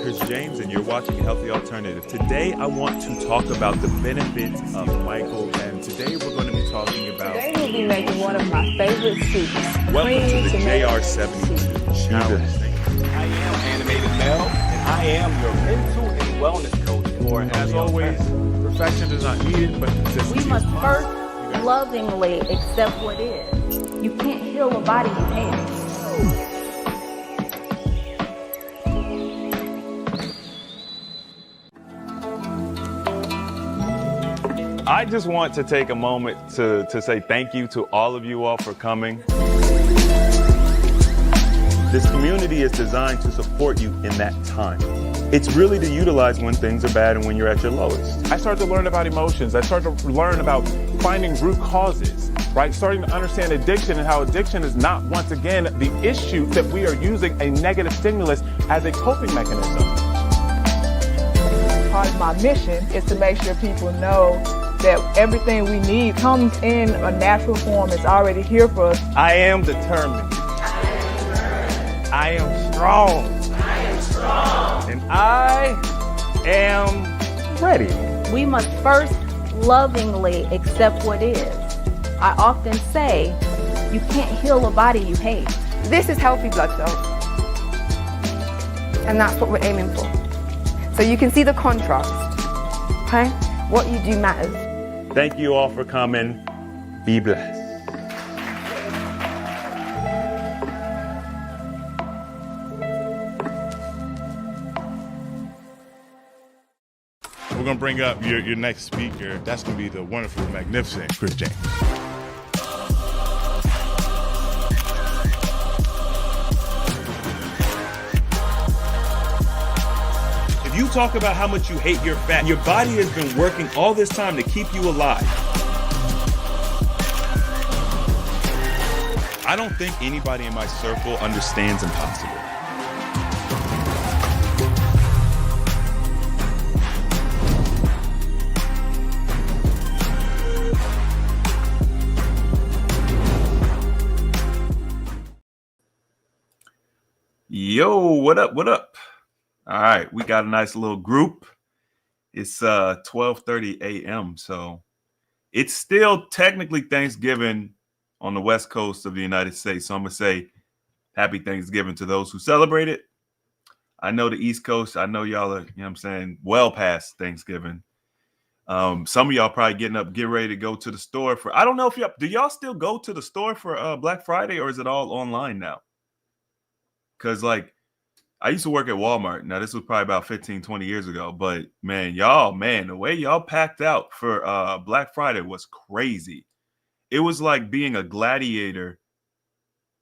Chris James, and you're watching Healthy Alternative. Today, I want to talk about the benefits of Michael, and today we're going to be talking about... Today we'll be making one of my favorite soups. Welcome to the JR72 Challenge. I am Animated Mel, and I am your mental and wellness coach for As always, perfection is not needed, but consistency We must is first lovingly accept what is. You can't heal a body you hate. I just want to take a moment to say thank you to all of you all for coming. This community is designed to support you in that time. It's really to utilize when things are bad and when you're at your lowest. I started to learn about emotions. I started to learn about finding root causes, right? Starting to understand addiction and how addiction is not, once again, the issue that we are using a negative stimulus as a coping mechanism. Part of my mission is to make sure people know that everything we need comes in a natural form. It's already here for us. I am determined. I am strong. And I am ready. We must first lovingly accept what is. I often say, you can't heal a body you hate. This is healthy blood cells. And that's what we're aiming for. So you can see the contrast. Okay? What you do matters. Thank you all for coming. Be blessed. We're going to bring up your next speaker. That's going to be the wonderful, magnificent Chris James. If you talk about how much you hate your fat, your body has been working all this time to keep you alive. I don't think anybody in my circle understands impossible. Yo, what up? What up? All right, we got a nice little group. It's 12:30 a.m. So it's still technically Thanksgiving on the West Coast of the United States. So I'm gonna say happy Thanksgiving to those who celebrate it. I know the East Coast, I know y'all are, you know what I'm saying, well past Thanksgiving. Some of y'all probably getting ready to go to the store for, I don't know if y'all still go to the store for Black Friday, or is it all online now? Because like, I used to work at Walmart. Now, this was probably about 15, 20 years ago. But, man, the way y'all packed out for Black Friday was crazy. It was like being a gladiator.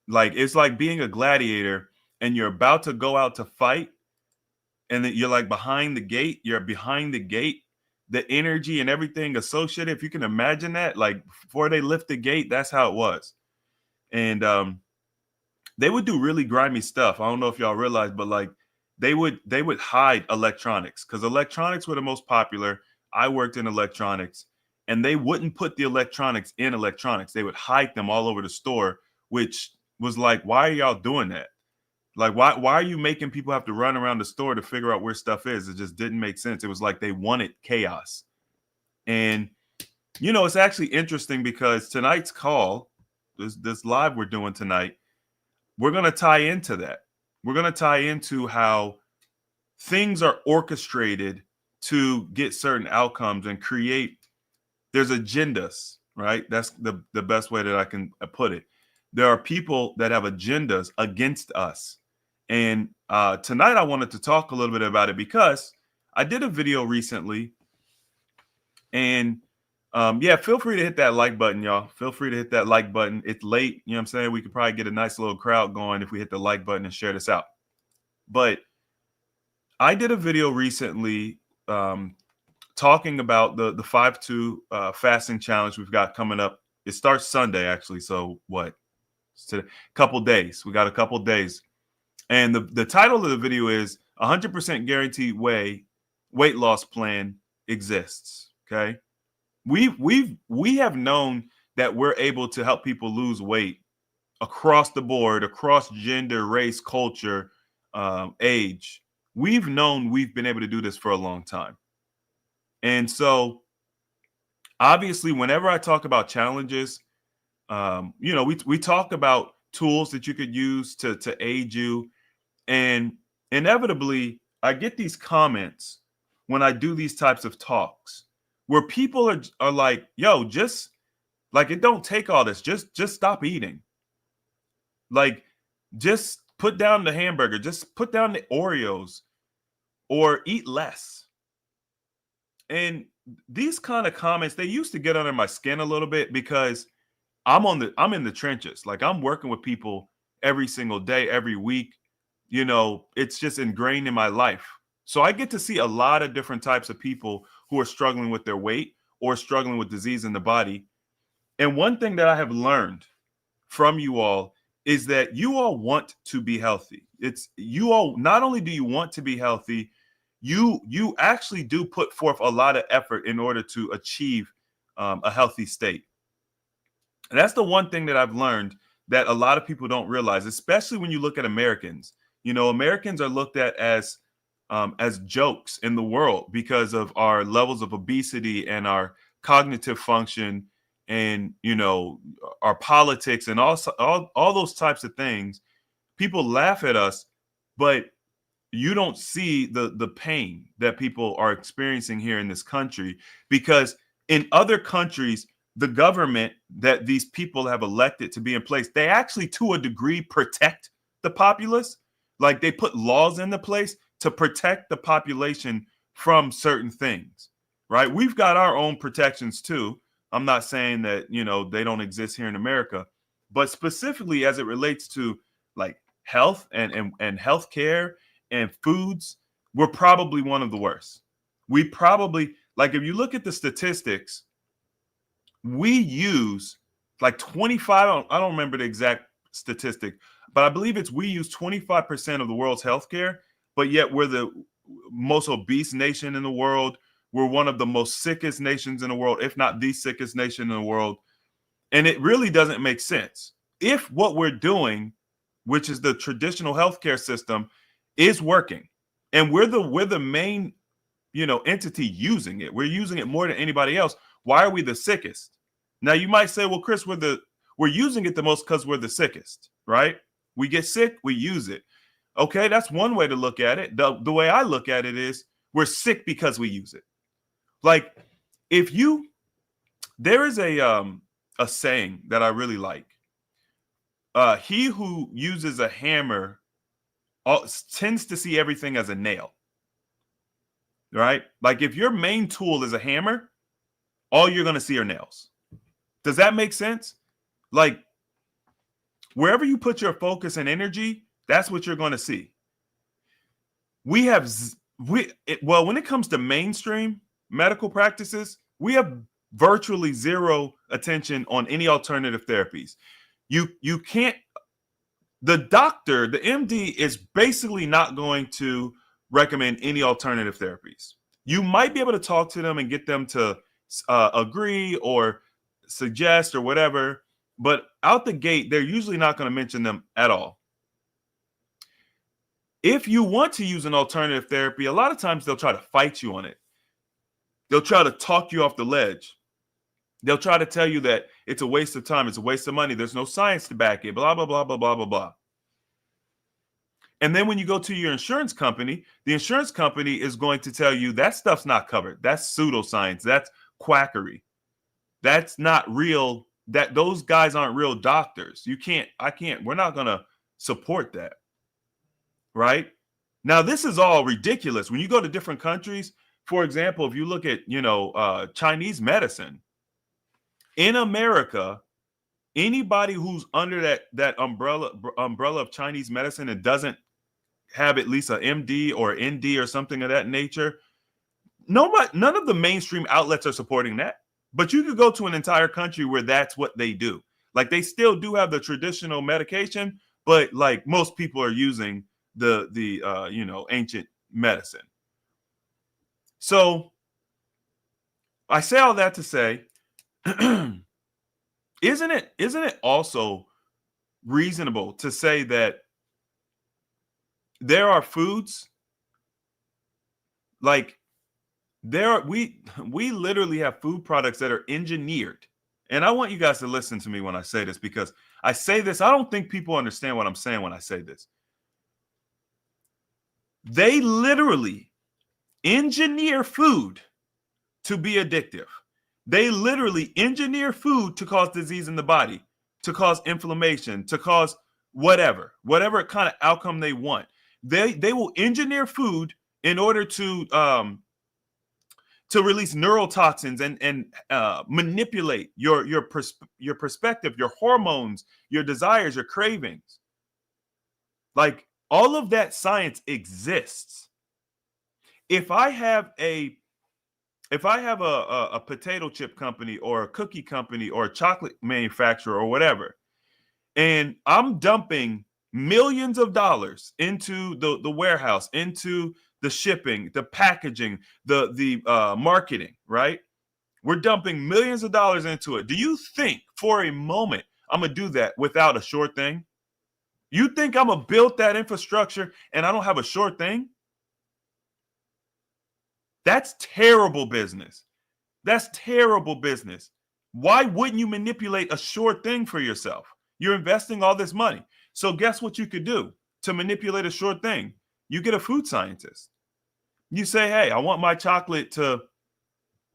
Like, it's like being a gladiator and you're about to go out to fight. And then you're like behind the gate. You're behind the gate. The energy and everything associated, if you can imagine that, like before they lift the gate, that's how it was. And they would do really grimy stuff. I don't know if y'all realize, but like they would hide electronics because electronics were the most popular. I worked in electronics, and they wouldn't put the electronics in electronics. They would hide them all over the store, which was like, why are y'all doing that? Like, why are you making people have to run around the store to figure out where stuff is? It just didn't make sense. It was like they wanted chaos. And, you know, it's actually interesting because tonight's call, this live we're doing tonight, we're going to tie into that. We're going to tie into how things are orchestrated to get certain outcomes and create, there's agendas, right? That's the best way that I can put it. There are people that have agendas against us. And tonight I wanted to talk a little bit about it because I did a video recently. And yeah, feel free to hit that like button, y'all. Feel free to hit that like button. It's late. You know what I'm saying? We could probably get a nice little crowd going if we hit the like button and share this out. But I did a video recently talking about the 5-2 fasting challenge we've got coming up. It starts Sunday, actually. So what? It's a couple days. We got a couple days. And the title of the video is 100% guaranteed weight loss plan exists. Okay. We have known that we're able to help people lose weight across the board, across gender, race, culture, age. we've known we've been able to do this for a long time. And so obviously, whenever I talk about challenges, we talk about tools that you could use to aid you. And inevitably, I get these comments when I do these types of talks where people are like, yo, just like, it don't take all this. Just stop eating. Like, just put down the hamburger, just put down the Oreos, or eat less. And these kind of comments, they used to get under my skin a little bit because I'm in the trenches. Like, I'm working with people every single day, every week. It's just ingrained in my life. So I get to see a lot of different types of people who are struggling with their weight or struggling with disease in the body. And one thing that I have learned from you all is that you all want to be healthy. It's you all, not only do you want to be healthy, you actually do put forth a lot of effort in order to achieve a healthy state. And that's the one thing that I've learned that a lot of people don't realize, especially when you look at Americans. Americans are looked at as jokes in the world because of our levels of obesity and our cognitive function, and our politics, and also all those types of things. People laugh at us, but you don't see the pain that people are experiencing here in this country, because in other countries, the government that these people have elected to be in place, they actually, to a degree, protect the populace. Like, they put laws into place to protect the population from certain things, right? We've got our own protections too. I'm not saying that, they don't exist here in America, but specifically as it relates to like health and healthcare and foods, we're probably one of the worst. We probably, like, if you look at the statistics, we use like 25, I don't remember the exact statistic, but I believe we use 25% of the world's healthcare, but yet we're the most obese nation in the world. We're one of the most sickest nations in the world, if not the sickest nation in the world. And it really doesn't make sense. If what we're doing, which is the traditional healthcare system, is working, and we're the main, entity using it, we're using it more than anybody else, why are we the sickest? Now you might say, well, Chris, we're using it the most because we're the sickest, right? We get sick, we use it. Okay, that's one way to look at it. The way I look at it is we're sick because we use it. Like, there is a saying that I really like. He who uses a hammer tends to see everything as a nail, right? Like, if your main tool is a hammer, all you're going to see are nails. Does that make sense? Like, wherever you put your focus and energy, that's what you're going to see. When it comes to mainstream medical practices, we have virtually zero attention on any alternative therapies. You can't, the doctor, the MD, is basically not going to recommend any alternative therapies. You might be able to talk to them and get them to agree or suggest or whatever, but out the gate, they're usually not going to mention them at all. If you want to use an alternative therapy, a lot of times they'll try to fight you on it. They'll try to talk you off the ledge. They'll try to tell you that it's a waste of time, it's a waste of money, there's no science to back it, blah, blah, blah, blah, blah, blah, blah. And then when you go to your insurance company, the insurance company is going to tell you that stuff's not covered. That's pseudoscience. That's quackery. That's not real. Those guys aren't real doctors. We're not going to support that. Right? Now, this is all ridiculous. When you go to different countries, for example, if you look at, Chinese medicine, in America, anybody who's under that umbrella of Chinese medicine and doesn't have at least an MD or ND or something of that nature, none of the mainstream outlets are supporting that. But you could go to an entire country where that's what they do. Like, they still do have the traditional medication, but like, most people are using the ancient medicine. So I say all that to say, isn't it also reasonable to say that there are foods like we literally have food products that are engineered. And I want you guys to listen to me when I say this, because I say this, I don't think people understand what I'm saying when I say this. They literally engineer food to be addictive. They literally engineer food to cause disease in the body, to cause inflammation, to cause whatever kind of outcome they want. They will engineer food in order to release neurotoxins and manipulate your perspective, your hormones, your desires, your cravings. Like, all of that science exists. If I have a potato chip company or a cookie company or a chocolate manufacturer or whatever, and I'm dumping millions of dollars into the warehouse, into the shipping, the packaging, the marketing, right? We're dumping millions of dollars into it. Do you think for a moment I'm gonna do that without a sure thing? You think I'm gonna build that infrastructure and I don't have a sure thing? That's terrible business. That's terrible business. Why wouldn't you manipulate a sure thing for yourself? You're investing all this money. So guess what you could do to manipulate a sure thing? You get a food scientist. You say, hey, I want my chocolate to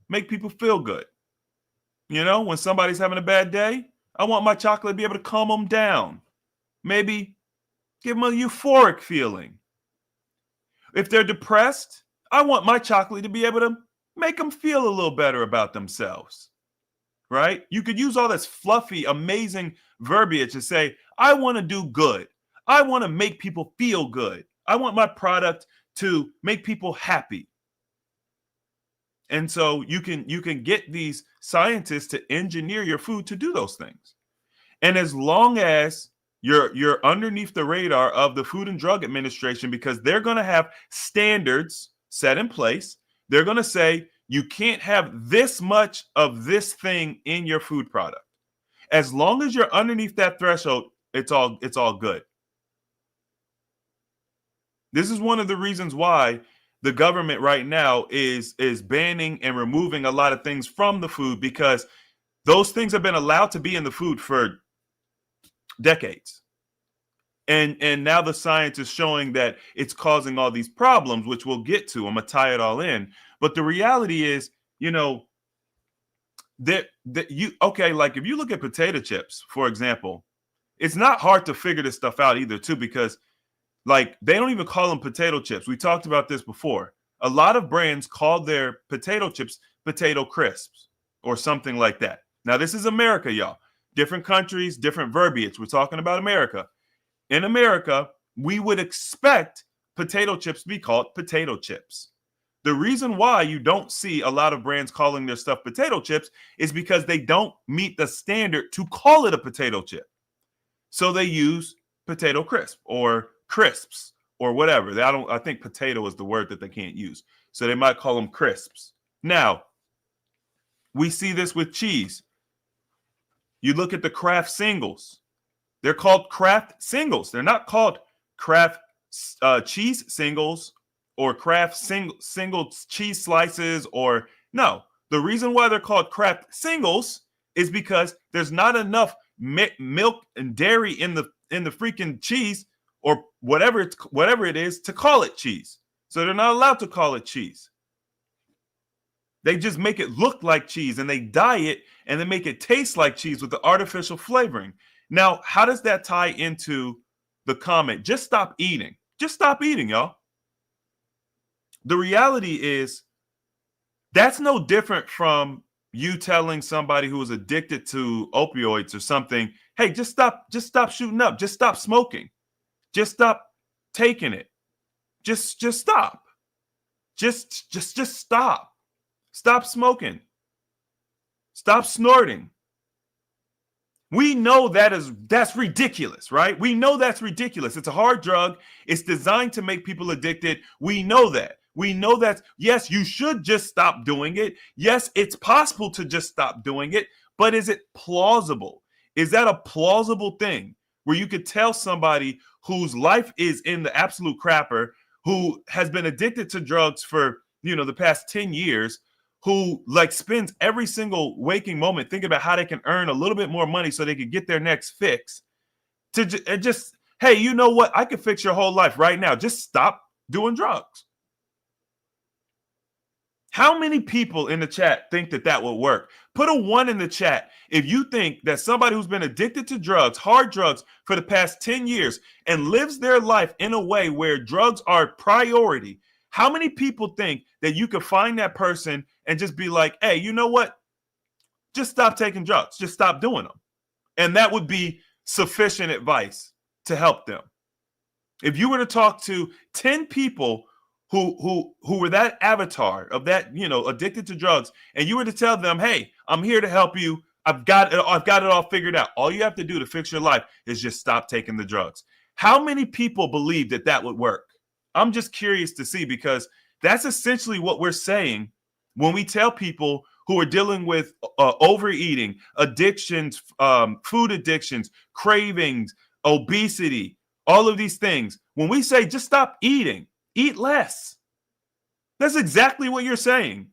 make people feel good. You know, when somebody's having a bad day, I want my chocolate to be able to calm them down. Maybe give them a euphoric feeling. If they're depressed, I want my chocolate to be able to make them feel a little better about themselves, right? You could use all this fluffy, amazing verbiage to say, I want to do good. I want to make people feel good. I want my product to make people happy. And so you can get these scientists to engineer your food to do those things. And as long as you're underneath the radar of the Food and Drug Administration, because they're going to have standards set in place, they're going to say you can't have this much of this thing in your food product. As long as you're underneath that threshold, it's all good. This is one of the reasons why the government right now is banning and removing a lot of things from the food, because those things have been allowed to be in the food for decades. And now the science is showing that it's causing all these problems, which we'll get to. I'm going to tie it all in. But the reality is, you know, like if you look at potato chips, for example, it's not hard to figure this stuff out either, too, because like they don't even call them potato chips. We talked about this before. A lot of brands call their potato chips potato crisps or something like that. Now, this is America, y'all. Different countries, different verbiage. We're talking about America. In America, we would expect potato chips to be called potato chips. The reason why you don't see a lot of brands calling their stuff potato chips is because they don't meet the standard to call it a potato chip. So they use potato crisp or crisps or whatever. I think potato is the word that they can't use. So they might call them crisps. Now, we see this with cheese. You look at the Kraft singles. They're called Kraft singles. They're not called Kraft cheese singles or Kraft single cheese slices or no. The reason why they're called Kraft singles is because there's not enough milk and dairy in the freaking cheese or whatever it is to call it cheese. So they're not allowed to call it cheese. They just make it look like cheese and they dye it and they make it taste like cheese with the artificial flavoring. Now, how does that tie into the comment? Just stop eating. Just stop eating, y'all. The reality is that's no different from you telling somebody who is addicted to opioids or something, hey, just stop shooting up. Just stop smoking. Just stop taking it. Just stop. Just stop. Stop smoking. Stop snorting. We know that's ridiculous, right? We know that's ridiculous. It's a hard drug. It's designed to make people addicted. We know that. We know that, yes, you should just stop doing it. Yes, it's possible to just stop doing it, but is it plausible? Is that a plausible thing where you could tell somebody whose life is in the absolute crapper, who has been addicted to drugs for the past 10 years, who like spends every single waking moment thinking about how they can earn a little bit more money so they can get their next fix, to just, hey, you know what? I could fix your whole life right now. Just stop doing drugs. How many people in the chat think that that would work? Put a 1 in the chat if you think that somebody who's been addicted to drugs, hard drugs, for the past 10 years and lives their life in a way where drugs are priority. How many people think that you could find that person and just be like, hey, you know what? Just stop taking drugs. Just stop doing them. And that would be sufficient advice to help them. If you were to talk to 10 people who were that avatar of that, addicted to drugs, and you were to tell them, hey, I'm here to help you. I've got it all figured out. All you have to do to fix your life is just stop taking the drugs. How many people believe that that would work? I'm just curious to see, because that's essentially what we're saying when we tell people who are dealing with overeating, addictions, food addictions, cravings, obesity, all of these things. When we say just stop eating, eat less. That's exactly what you're saying.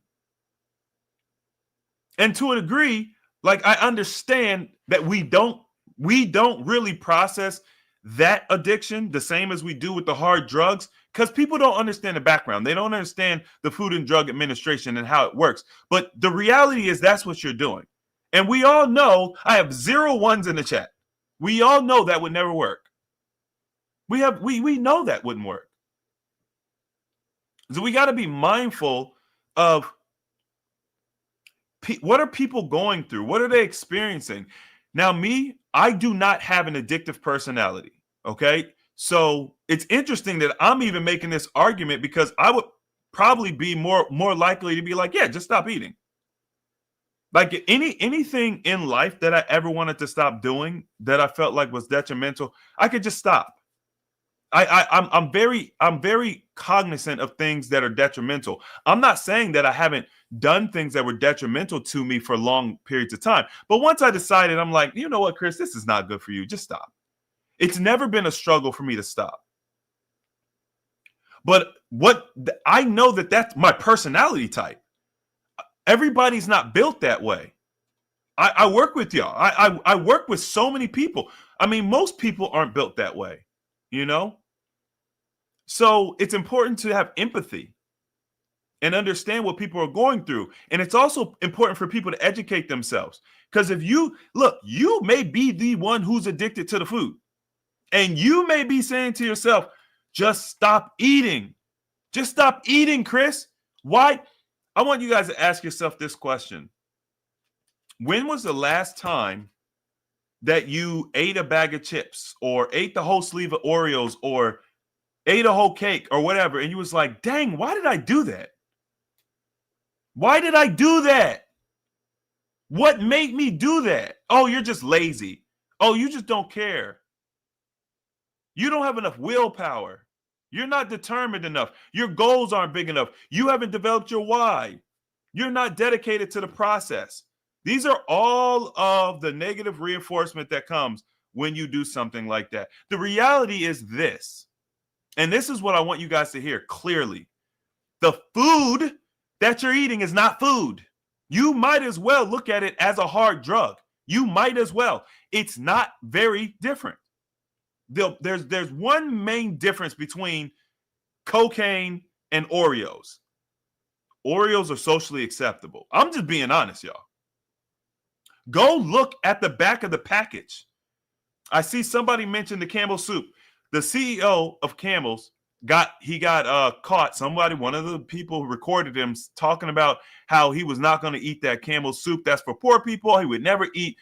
And to a degree, like, I understand that we don't really process that addiction the same as we do with the hard drugs, because people don't understand the background. They don't understand the Food and Drug Administration and how it works. But the reality is that's what you're doing. And we all know, I have 0 1s in the chat. We all know that would never work. We know that wouldn't work. So we got to be mindful of what are people going through? What are they experiencing? Now, I do not have an addictive personality, okay? So it's interesting that I'm even making this argument, because I would probably be more likely to be like, yeah, just stop eating. Like anything in life that I ever wanted to stop doing that I felt like was detrimental, I could just stop. I'm very cognizant of things that are detrimental. I'm not saying that I haven't done things that were detrimental to me for long periods of time. But once I decided, I'm like, you know what, Chris, this is not good for you. Just stop. It's never been a struggle for me to stop. But I know that that's my personality type. Everybody's not built that way. I work with y'all. I work with so many people. I mean, most people aren't built that way. So it's important to have empathy and understand what people are going through. And it's also important for people to educate themselves. Because if you may be the one who's addicted to the food. And you may be saying to yourself, just stop eating. Just stop eating, Chris. Why? I want you guys to ask yourself this question. When was the last time that you ate a bag of chips or ate the whole sleeve of Oreos or ate a whole cake or whatever, and you was like, dang, why did I do that? Why did I do that? What made me do that? Oh, you're just lazy. Oh, you just don't care. You don't have enough willpower. You're not determined enough. Your goals aren't big enough. You haven't developed your why. You're not dedicated to the process. These are all of the negative reinforcement that comes when you do something like that. The reality is this, and this is what I want you guys to hear clearly. The food that you're eating is not food. You might as well look at it as a hard drug. You might as well. It's not very different. There's one main difference between cocaine and Oreos. Oreos are socially acceptable. I'm just being honest, y'all. Go look at the back of the package. I see somebody mention the Camel soup. The CEO of Camels got caught. One of the people who recorded him talking about how he was not going to eat that Camel soup. That's for poor people. He would never eat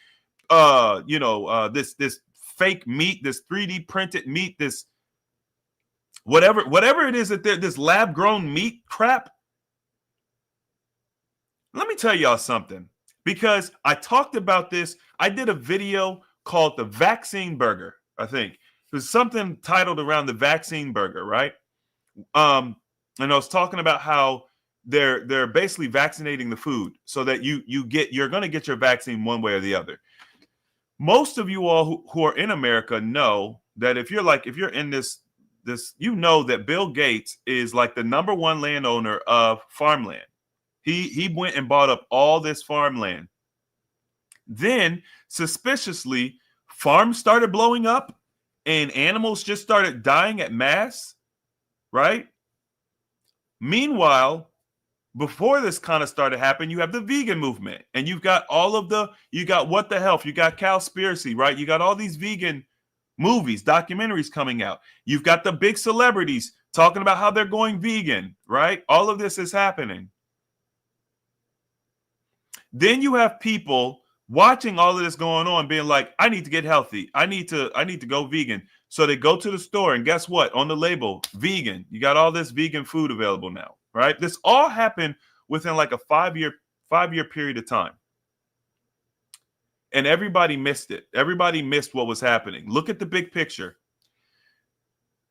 this fake meat, this 3D printed meat, this whatever it is that this lab grown meat crap. Let me tell y'all something, because I talked about this. I did a video called the vaccine burger. I think there's something titled around the vaccine burger, right? And I was talking about how they're basically vaccinating the food so that you're going to get your vaccine one way or the other. Most of you all who are in America know that if you're in this that Bill Gates is like the number one landowner of farmland. He went and bought up all this farmland. Then, suspiciously, farms started blowing up and animals just started dying at mass, right? Meanwhile, before this kind of started happening, you have the vegan movement, and you've got you got What the Health, you got Cowspiracy, right? You got all these vegan movies, documentaries coming out. You've got the big celebrities talking about how they're going vegan, right? All of this is happening. Then you have people watching all of this going on, being like, I need to get healthy. I need to go vegan. So they go to the store, and guess what? On the label, vegan. You got all this vegan food available now, right? This all happened within like a 5-year period of time. And everybody missed it. Everybody missed what was happening. Look at the big picture.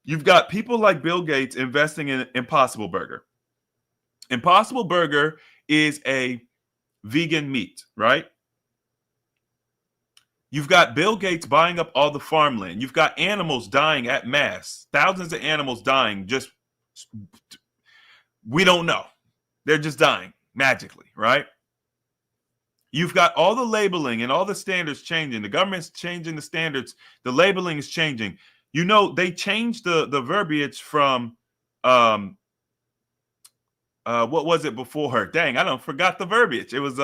You've got people like Bill Gates investing in Impossible Burger. Impossible Burger is a vegan meat, right? You've got Bill Gates buying up all the farmland. You've got animals dying at mass. Thousands of animals dying. Just, we don't know. They're just dying magically, right? You've got all the labeling and all the standards changing. The government's changing the standards. The labeling is changing. You know, they changed the verbiage from, what was it before? Dang, I forgot the verbiage. It was,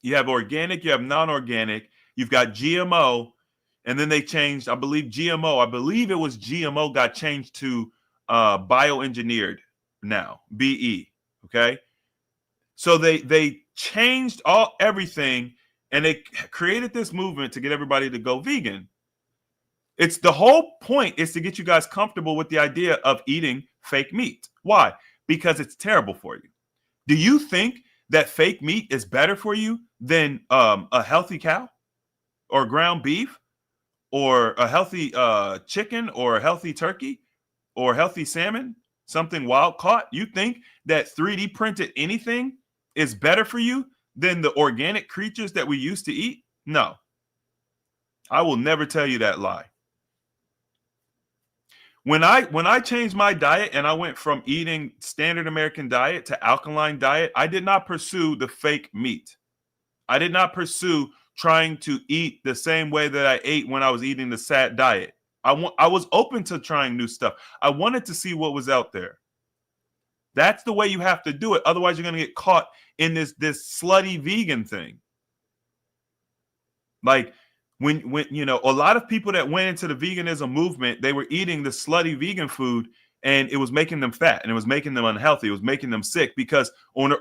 you have organic, you have non-organic, you've got GMO, and then they changed, I believe it was GMO got changed to bioengineered now, BE, okay? So they changed everything, and they created this movement to get everybody to go vegan. It's the whole point is to get you guys comfortable with the idea of eating fake meat. Why? Because it's terrible for you. Do you think that fake meat is better for you than a healthy cow or ground beef or a healthy chicken or a healthy turkey or healthy salmon, something wild caught? You think that 3D printed anything is better for you than the organic creatures that we used to eat? No. I will never tell you that lie. When I changed my diet and I went from eating standard American diet to alkaline diet, I did not pursue the fake meat. I did not pursue trying to eat the same way that I ate when I was eating the SAT diet. I was open to trying new stuff. I wanted to see what was out there. That's the way you have to do it. Otherwise, you're going to get caught in this slutty vegan thing. Like, when you know, a lot of people that went into the veganism movement, they were eating the slutty vegan food, and it was making them fat, and it was making them unhealthy. It was making them sick, because on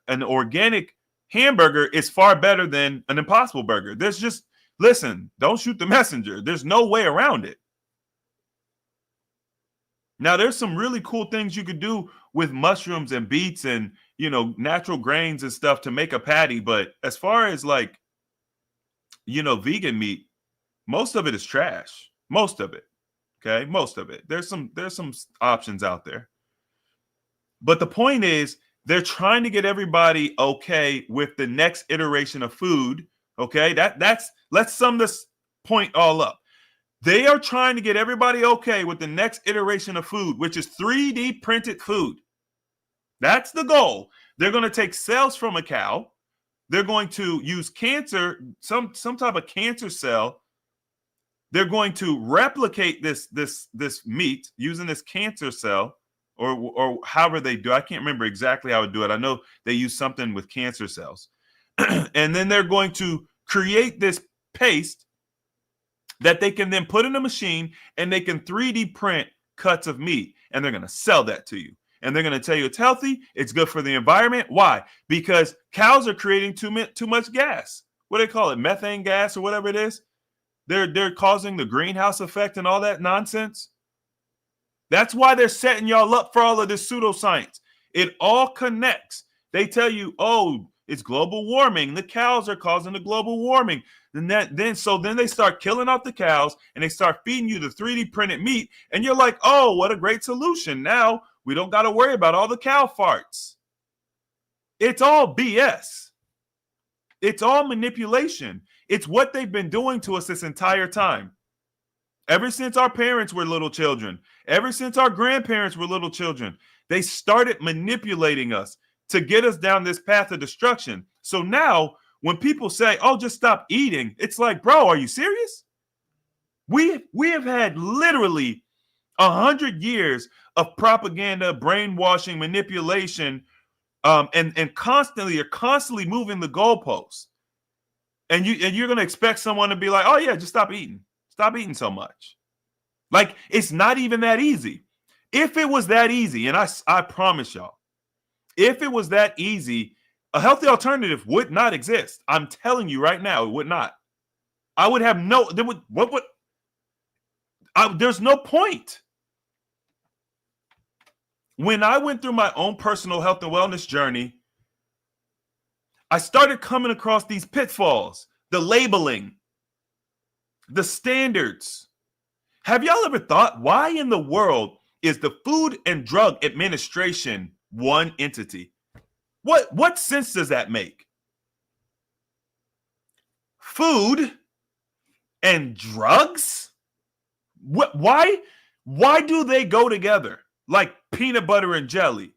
an organic hamburger is far better than an Impossible Burger. Listen, don't shoot the messenger. There's no way around it. Now, there's some really cool things you could do with mushrooms and beets and, you know, natural grains and stuff to make a patty. But as far as like, you know, vegan meat, most of it is trash. Most of it. Okay. Most of it. There's some options out there. But the point is, they're trying to get everybody okay with the next iteration of food. Okay. Let's sum this point all up. They are trying to get everybody okay with the next iteration of food, which is 3D printed food. That's the goal. They're going to take cells from a cow. They're going to use some type of cancer cell. They're going to replicate this meat using this cancer cell, or however they do. I can't remember exactly how to do it. I know they use something with cancer cells. And then they're going to create this paste that they can then put in a machine, and they can 3D print cuts of meat, and they're going to sell that to you. And they're going to tell you it's healthy, it's good for the environment. Why? Because cows are creating too much gas. What do they call it? Methane gas or whatever it is. They're causing the greenhouse effect and all that nonsense. That's why they're setting y'all up for all of this pseudoscience. It all connects. They tell you, oh, it's global warming. The cows are causing the global warming. Then they start killing off the cows, and they start feeding you the 3D printed meat. And you're like, oh, what a great solution. Now we don't got to worry about all the cow farts. It's all BS. It's all manipulation. It's what they've been doing to us this entire time. Ever since our parents were little children, ever since our grandparents were little children, they started manipulating us to get us down this path of destruction. So now when people say, oh, just stop eating, it's like, bro, are you serious? We have had literally 100 years of propaganda, brainwashing, manipulation, and constantly moving the goalposts. And you're gonna expect someone to be like, oh yeah, just stop eating so much. Like, it's not even that easy. If it was that easy, and I promise y'all, if it was that easy, a healthy alternative would not exist. I'm telling you right now, it would not. I would have there's no point. When I went through my own personal health and wellness journey, I started coming across these pitfalls, the labeling, the standards. Have y'all ever thought, why in the world is the Food and Drug Administration one entity? What sense does that make? Food and drugs? Why do they go together like peanut butter and jelly?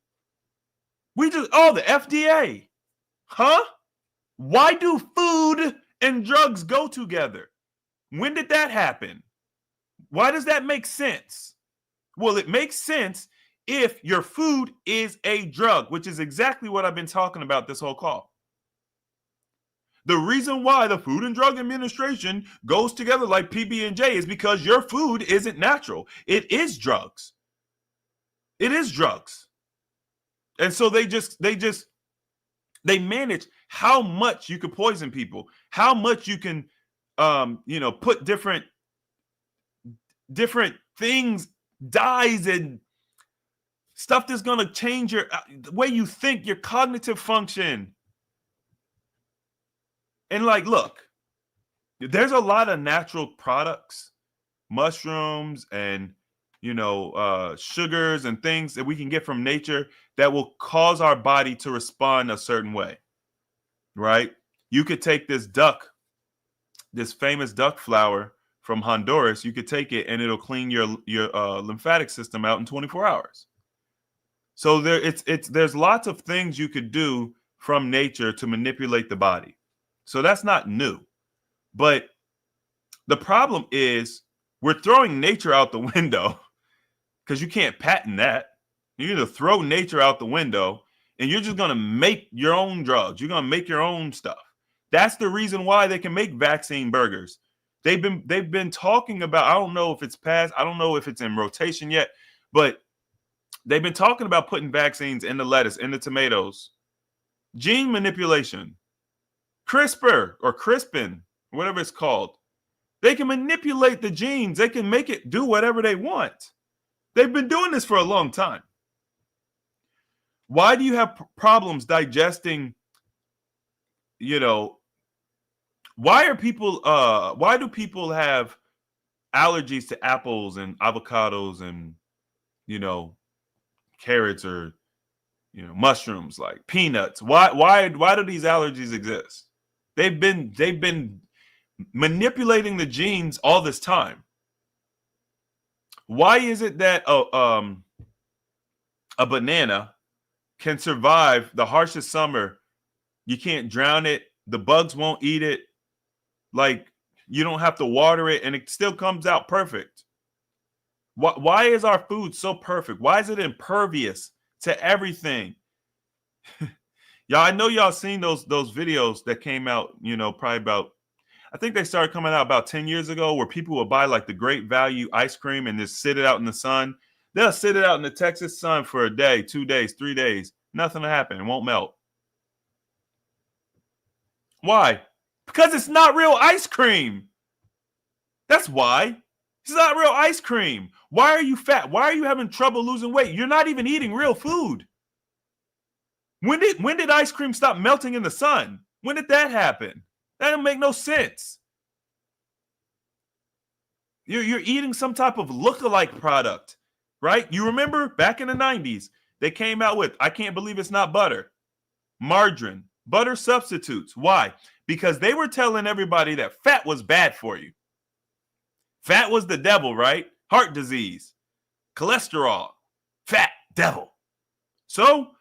The FDA. Huh? Why do food and drugs go together? When did that happen? Why does that make sense? Well, it makes sense if your food is a drug, which is exactly what I've been talking about this whole call. The reason why the Food and Drug Administration goes together like PB&J is because your food isn't natural. It is drugs. It is drugs. And so they manage how much you can poison people, how much you can put different things, dyes and stuff that's going to change the way you think, your cognitive function. And like, look, there's a lot of natural products, mushrooms and sugars and things that we can get from nature that will cause our body to respond a certain way, right? You could take this famous duck flower from Honduras. You could take it and it'll clean your lymphatic system out in 24 hours. So there's lots of things you could do from nature to manipulate the body. So that's not new. But the problem is we're throwing nature out the window because you can't patent that. You're going to throw nature out the window and you're just going to make your own drugs. You're going to make your own stuff. That's the reason why they can make vaccine burgers. They've been talking about, I don't know if it's passed, I don't know if it's in rotation yet, but they've been talking about putting vaccines in the lettuce, in the tomatoes. Gene manipulation. CRISPR or CRISPR, whatever it's called. They can manipulate the genes. They can make it do whatever they want. They've been doing this for a long time. Why do you have problems digesting, why do people have allergies to apples and avocados and, carrots or, mushrooms, like peanuts? Why do these allergies exist? They've been manipulating the genes all this time. Why is it that a banana can survive the harshest summer? You can't drown it. The bugs won't eat it. Like, you don't have to water it and it still comes out perfect. Why is our food so perfect? Why is it impervious to everything? Y'all, I know y'all seen those videos that came out, probably about, I think they started coming out about 10 years ago, where people would buy like the Great Value ice cream and just sit it out in the sun. They'll sit it out in the Texas sun for a day, 2 days, 3 days. Nothing will happen. It won't melt. Why? Because it's not real ice cream. That's why. It's not real ice cream. Why are you fat? Why are you having trouble losing weight? You're not even eating real food. When did ice cream stop melting in the sun? When did that happen? That doesn't make no sense. You're eating some type of look-alike product, right? You remember back in the 90s, they came out with, I can't believe it's not butter, margarine, butter substitutes. Why? Because they were telling everybody that fat was bad for you. Fat was the devil, right? Heart disease, cholesterol, fat, devil. So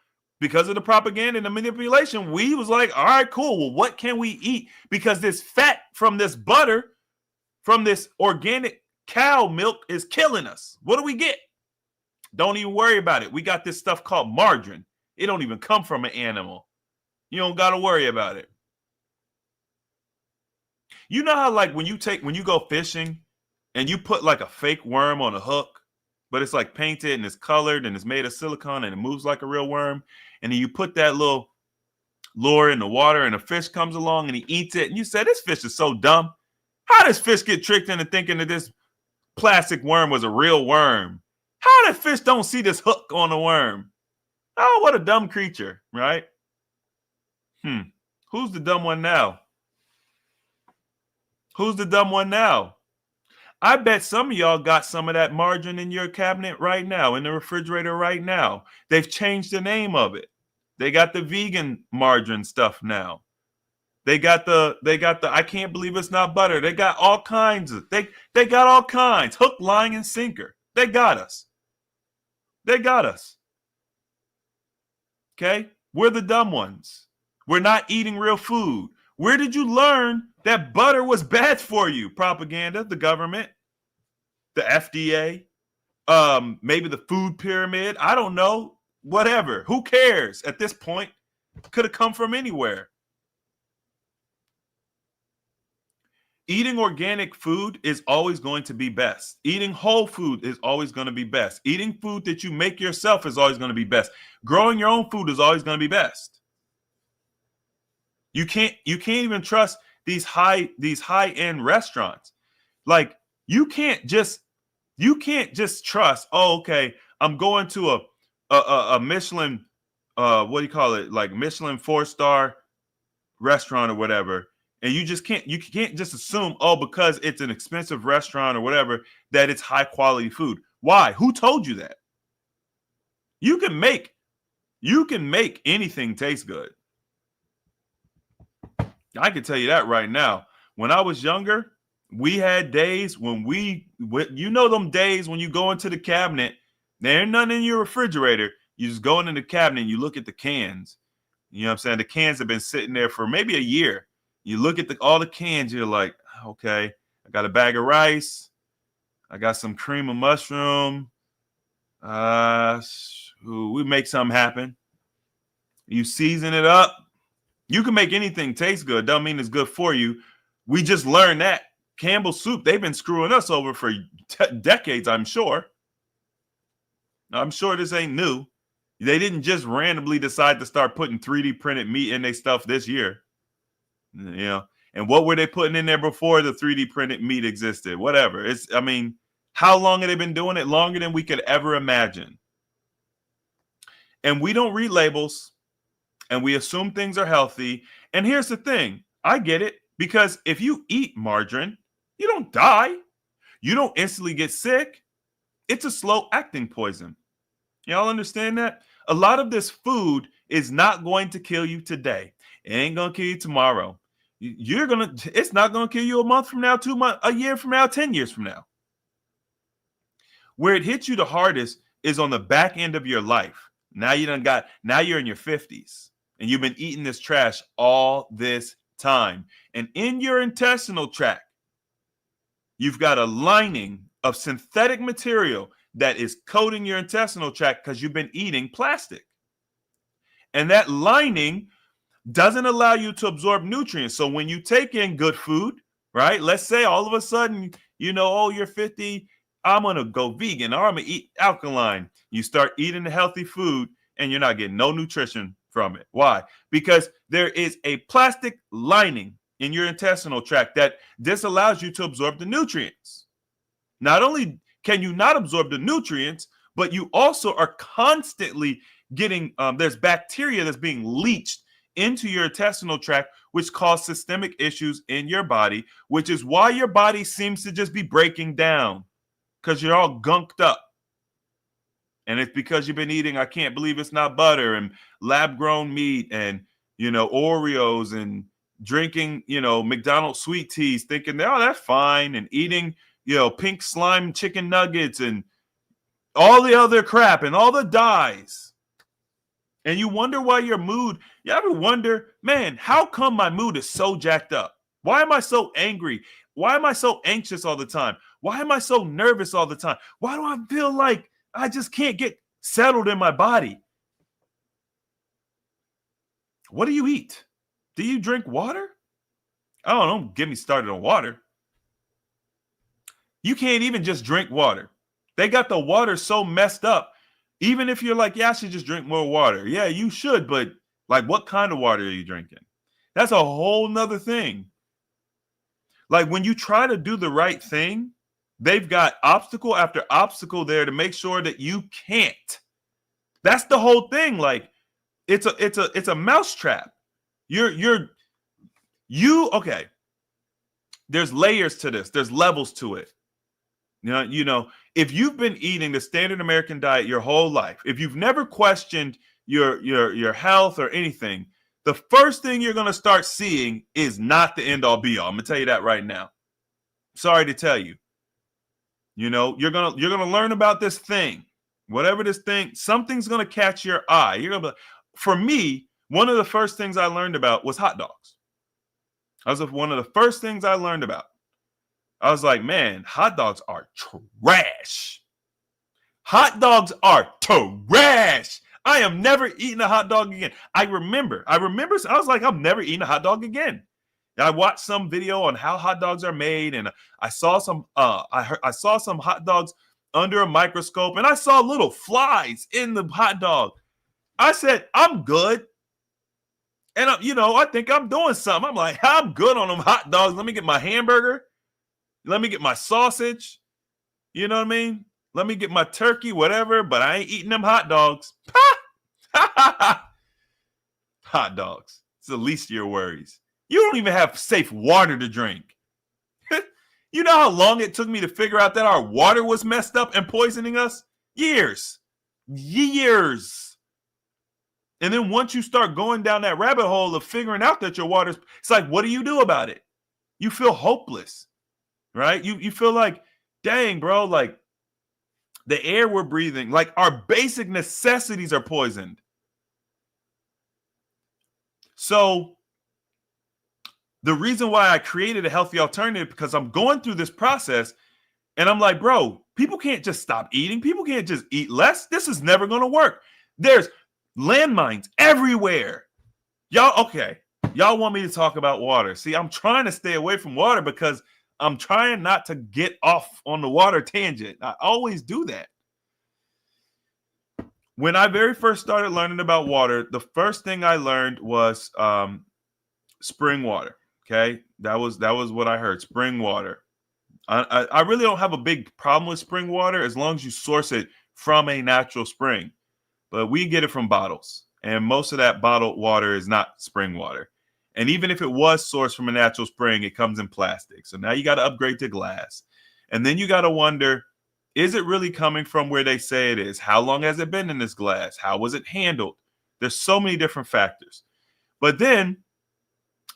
because of the propaganda and the manipulation, we was like, all right, cool. Well, what can we eat? Because this fat from this butter, from this organic cow milk is killing us. What do we get? Don't even worry about it. We got this stuff called margarine. It don't even come from an animal. You don't got to worry about it. You know how like when you go fishing and you put like a fake worm on a hook, but it's like painted and it's colored and it's made of silicone and it moves like a real worm. And then you put that little lure in the water and a fish comes along and he eats it. And you say, this fish is so dumb. How does fish get tricked into thinking that this plastic worm was a real worm? How did fish don't see this hook on the worm? Oh, what a dumb creature, right? Who's the dumb one now? Who's the dumb one now? I bet some of y'all got some of that margarine in your cabinet right now, in the refrigerator right now. They've changed the name of it. They got the vegan margarine stuff now. They got the I can't believe it's not butter. They got all kinds of they got all kinds. Hook, line, and sinker. They got us. They got us. Okay? We're the dumb ones. We're not eating real food. Where did you learn that butter was bad for you? Propaganda, the government, the FDA, maybe the food pyramid. I don't know. Whatever. Who cares at this point? Could have come from anywhere. Eating organic food is always going to be best. Eating whole food is always going to be best. Eating food that you make yourself is always going to be best. Growing your own food is always going to be best. You can't even trust these high-end restaurants. Like you can't just trust, oh, okay, I'm going to a Michelin what do you call it? Like Michelin 4-star restaurant or whatever. And you can't just assume, oh, because it's an expensive restaurant or whatever, that it's high quality food. Why? Who told you that? You can make anything taste good. I can tell you that right now. When I was younger, we had days when them days when you go into the cabinet, there ain't nothing in your refrigerator. You just go into the cabinet and you look at the cans. You know what I'm saying? The cans have been sitting there for maybe a year. You look at all the cans, you're like, okay, I got a bag of rice. I got some cream of mushroom. We make something happen. You season it up. You can make anything taste good. Don't mean it's good for you. We just learned that. Campbell's soup, they've been screwing us over for decades, I'm sure. I'm sure this ain't new. They didn't just randomly decide to start putting 3D printed meat in their stuff this year. You know, and what were they putting in there before the 3D printed meat existed? Whatever. How long have they been doing it? Longer than we could ever imagine. And we don't read labels. And we assume things are healthy. And here's the thing. I get it. Because if you eat margarine, you don't die. You don't instantly get sick. It's a slow-acting poison. Y'all understand that? A lot of this food is not going to kill you today. It ain't going to kill you tomorrow. It's not going to kill you a month from now, 2 months, a year from now, 10 years from now. Where it hits you the hardest is on the back end of your life. Now you're in your 50s. And you've been eating this trash all this time. And in your intestinal tract, you've got a lining of synthetic material that is coating your intestinal tract because you've been eating plastic. And that lining doesn't allow you to absorb nutrients. So when you take in good food, right? Let's say all of a sudden, oh, you're 50, I'm going to go vegan or I'm going to eat alkaline. You start eating the healthy food and you're not getting no nutrition from it. Why? Because there is a plastic lining in your intestinal tract that disallows you to absorb the nutrients. Not only can you not absorb the nutrients, but you also are constantly getting, there's bacteria that's being leached into your intestinal tract, which cause systemic issues in your body, which is why your body seems to just be breaking down because you're all gunked up. And it's because you've been eating, I can't believe it's not butter and lab-grown meat and, Oreos and drinking, McDonald's sweet teas, thinking, oh, that's fine. And eating, pink slime chicken nuggets and all the other crap and all the dyes. And you wonder why your mood, you ever wonder, man, how come my mood is so jacked up? Why am I so angry? Why am I so anxious all the time? Why am I so nervous all the time? Why do I feel like I just can't get settled in my body? What do you eat? Do you drink water? Oh, don't get me started on water. You can't even just drink water. They got the water so messed up. Even if you're like, yeah, I should just drink more water. Yeah, you should, but like, what kind of water are you drinking? That's a whole nother thing. Like, when you try to do the right thing, they've got obstacle after obstacle there to make sure that you can't. That's the whole thing. Like, it's a mousetrap. Okay. There's layers to this. There's levels to it. If you've been eating the standard American diet your whole life, if you've never questioned your health or anything, the first thing you're going to start seeing is not the end all be all. I'm going to tell you that right now. Sorry to tell you. You're going to learn about this thing. Whatever this thing, something's going to catch your eye. You're going to For me, one of the first things I learned about was hot dogs. That was one of the first things I learned about. I was like, man, hot dogs are trash. Hot dogs are trash. I am never eating a hot dog again. I remember, I was like, I'm never eating a hot dog again. I watched some video on how hot dogs are made, and I saw some I saw some hot dogs under a microscope, and I saw little flies in the hot dog. I said, I'm good. And I think I'm doing something. I'm like, I'm good on them hot dogs. Let me get my hamburger. Let me get my sausage. You know what I mean? Let me get my turkey, whatever, but I ain't eating them hot dogs. Hot dogs. It's the least of your worries. You don't even have safe water to drink. You know how long it took me to figure out that our water was messed up and poisoning us? Years. And then once you start going down that rabbit hole of figuring out that your water's, it's like, what do you do about it? You feel hopeless, right? You feel like, dang, bro, like the air we're breathing, like our basic necessities are poisoned. So the reason why I created a healthy alternative, because I'm going through this process and I'm like, bro, people can't just stop eating. People can't just eat less. This is never going to work. There's landmines everywhere. Y'all want me to talk about water. See, I'm trying to stay away from water because I'm trying not to get off on the water tangent. I always do that. When I very first started learning about water, the first thing I learned was spring water. Okay, that was what I heard. Spring water. I really don't have a big problem with spring water as long as you source it from a natural spring. But we get it from bottles, and most of that bottled water is not spring water. And even if it was sourced from a natural spring, it comes in plastic. So now you got to upgrade to glass. And then you got to wonder, is it really coming from where they say it is? How long has it been in this glass? How was it handled? There's so many different factors. But then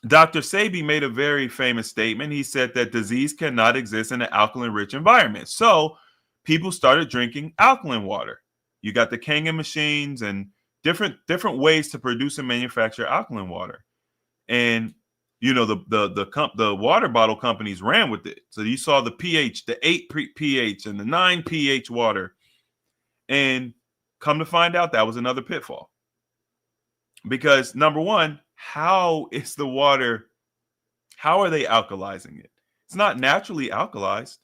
Dr. Sebi made a very famous statement. He said that disease cannot exist in an alkaline-rich environment. So people started drinking alkaline water. You got the Kangen machines and different ways to produce and manufacture alkaline water. And the water bottle companies ran with it. So you saw the pH, the 8 pH and the 9 pH water. And come to find out, that was another pitfall. Because number one, how is the water, how are they alkalizing it? It's not naturally alkalized.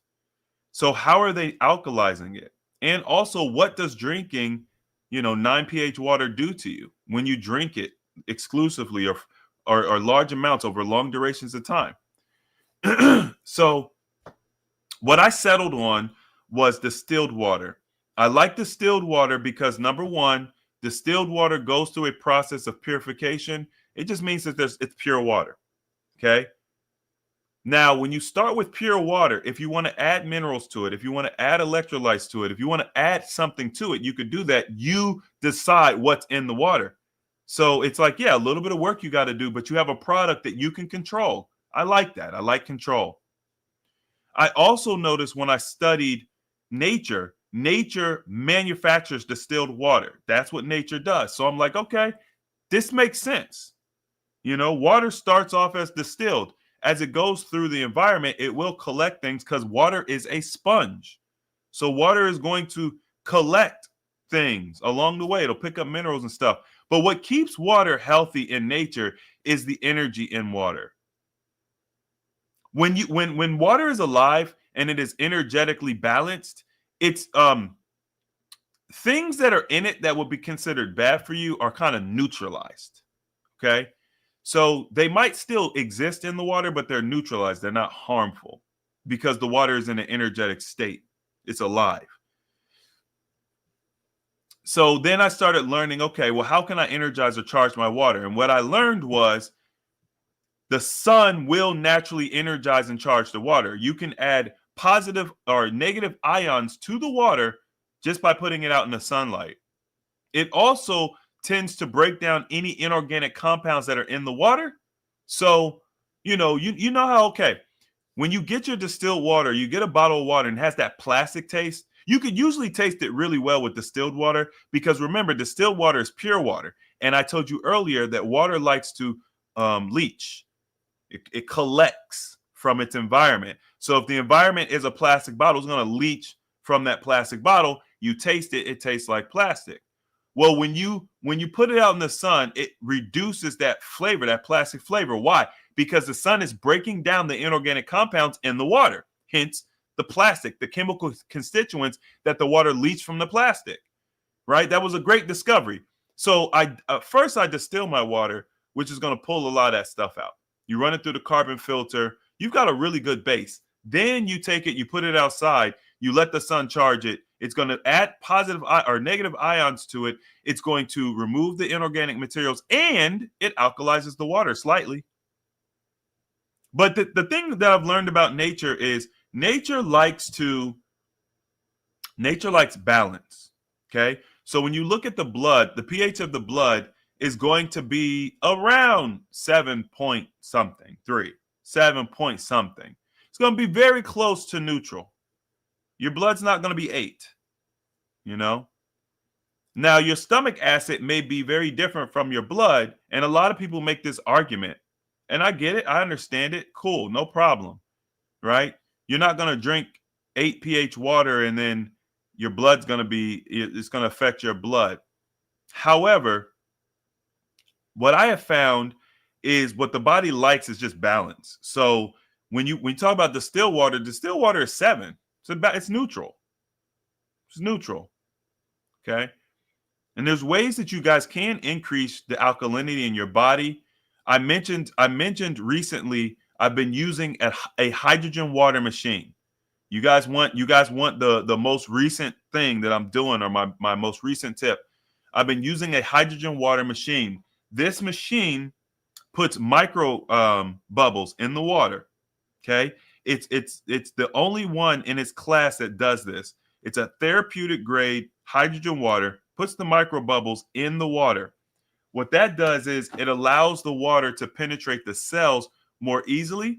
So how are they alkalizing it? And also, what does drinking, 9 pH water do to you when you drink it exclusively or large amounts over long durations of time? So what I settled on was distilled water. I like distilled water because, number one, distilled water goes through a process of purification. It just means that it's pure water. Okay. Now, when you start with pure water, if you want to add minerals to it, if you want to add electrolytes to it, if you want to add something to it, you could do that. You decide what's in the water. So it's like, yeah, a little bit of work you got to do, but you have a product that you can control. I like that. I like control. I also noticed when I studied nature manufactures distilled water. That's what nature does. So I'm like, okay, this makes sense. Water starts off as distilled. As it goes through the environment, it will collect things because water is a sponge. So water is going to collect things along the way. It'll pick up minerals and stuff. But what keeps water healthy in nature is the energy in water. When water is alive and it is energetically balanced, it's things that are in it that would be considered bad for you are kind of neutralized. Okay? So they might still exist in the water, but they're neutralized. They're not harmful because the water is in an energetic state. It's alive. So then I started learning, okay, well, how can I energize or charge my water? And what I learned was the sun will naturally energize and charge the water. You can add positive or negative ions to the water just by putting it out in the sunlight. It also tends to break down any inorganic compounds that are in the water. So, you know how, okay, when you get your distilled water, you get a bottle of water and it has that plastic taste. You could usually taste it really well with distilled water because remember, distilled water is pure water. And I told you earlier that water likes to leach. It collects from its environment. So if the environment is a plastic bottle, it's going to leach from that plastic bottle. You taste it, it tastes like plastic. Well, when you put it out in the sun, it reduces that flavor, that plastic flavor. Why? Because the sun is breaking down the inorganic compounds in the water. Hence, the plastic, the chemical constituents that the water leached from the plastic. Right? That was a great discovery. So first I distill my water, which is going to pull a lot of that stuff out. You run it through the carbon filter. You've got a really good base. Then you take it, you put it outside, you let the sun charge it. It's going to add positive or negative ions to it. It's going to remove the inorganic materials and it alkalizes the water slightly. But the thing that I've learned about nature is nature likes balance. Okay. So when you look at the blood, the pH of the blood is going to be around 7 point something, 7 point something. It's going to be very close to neutral. Your blood's not going to be 8, Now, your stomach acid may be very different from your blood, and a lot of people make this argument. And I get it. I understand it. Cool. No problem. Right? You're not going to drink 8 pH water and then your blood's going to it's going to affect your blood. However, what I have found is what the body likes is just balance. So when you talk about distilled water is 7. It's neutral. It's neutral. Okay. And there's ways that you guys can increase the alkalinity in your body. I mentioned recently I've been using a hydrogen water machine. You guys want the most recent thing that I'm doing or my most recent tip. I've been using a hydrogen water machine. This machine puts micro bubbles in the water. Okay. It's the only one in its class that does this. It's a therapeutic grade hydrogen water, puts the micro bubbles in the water. What that does is it allows the water to penetrate the cells more easily,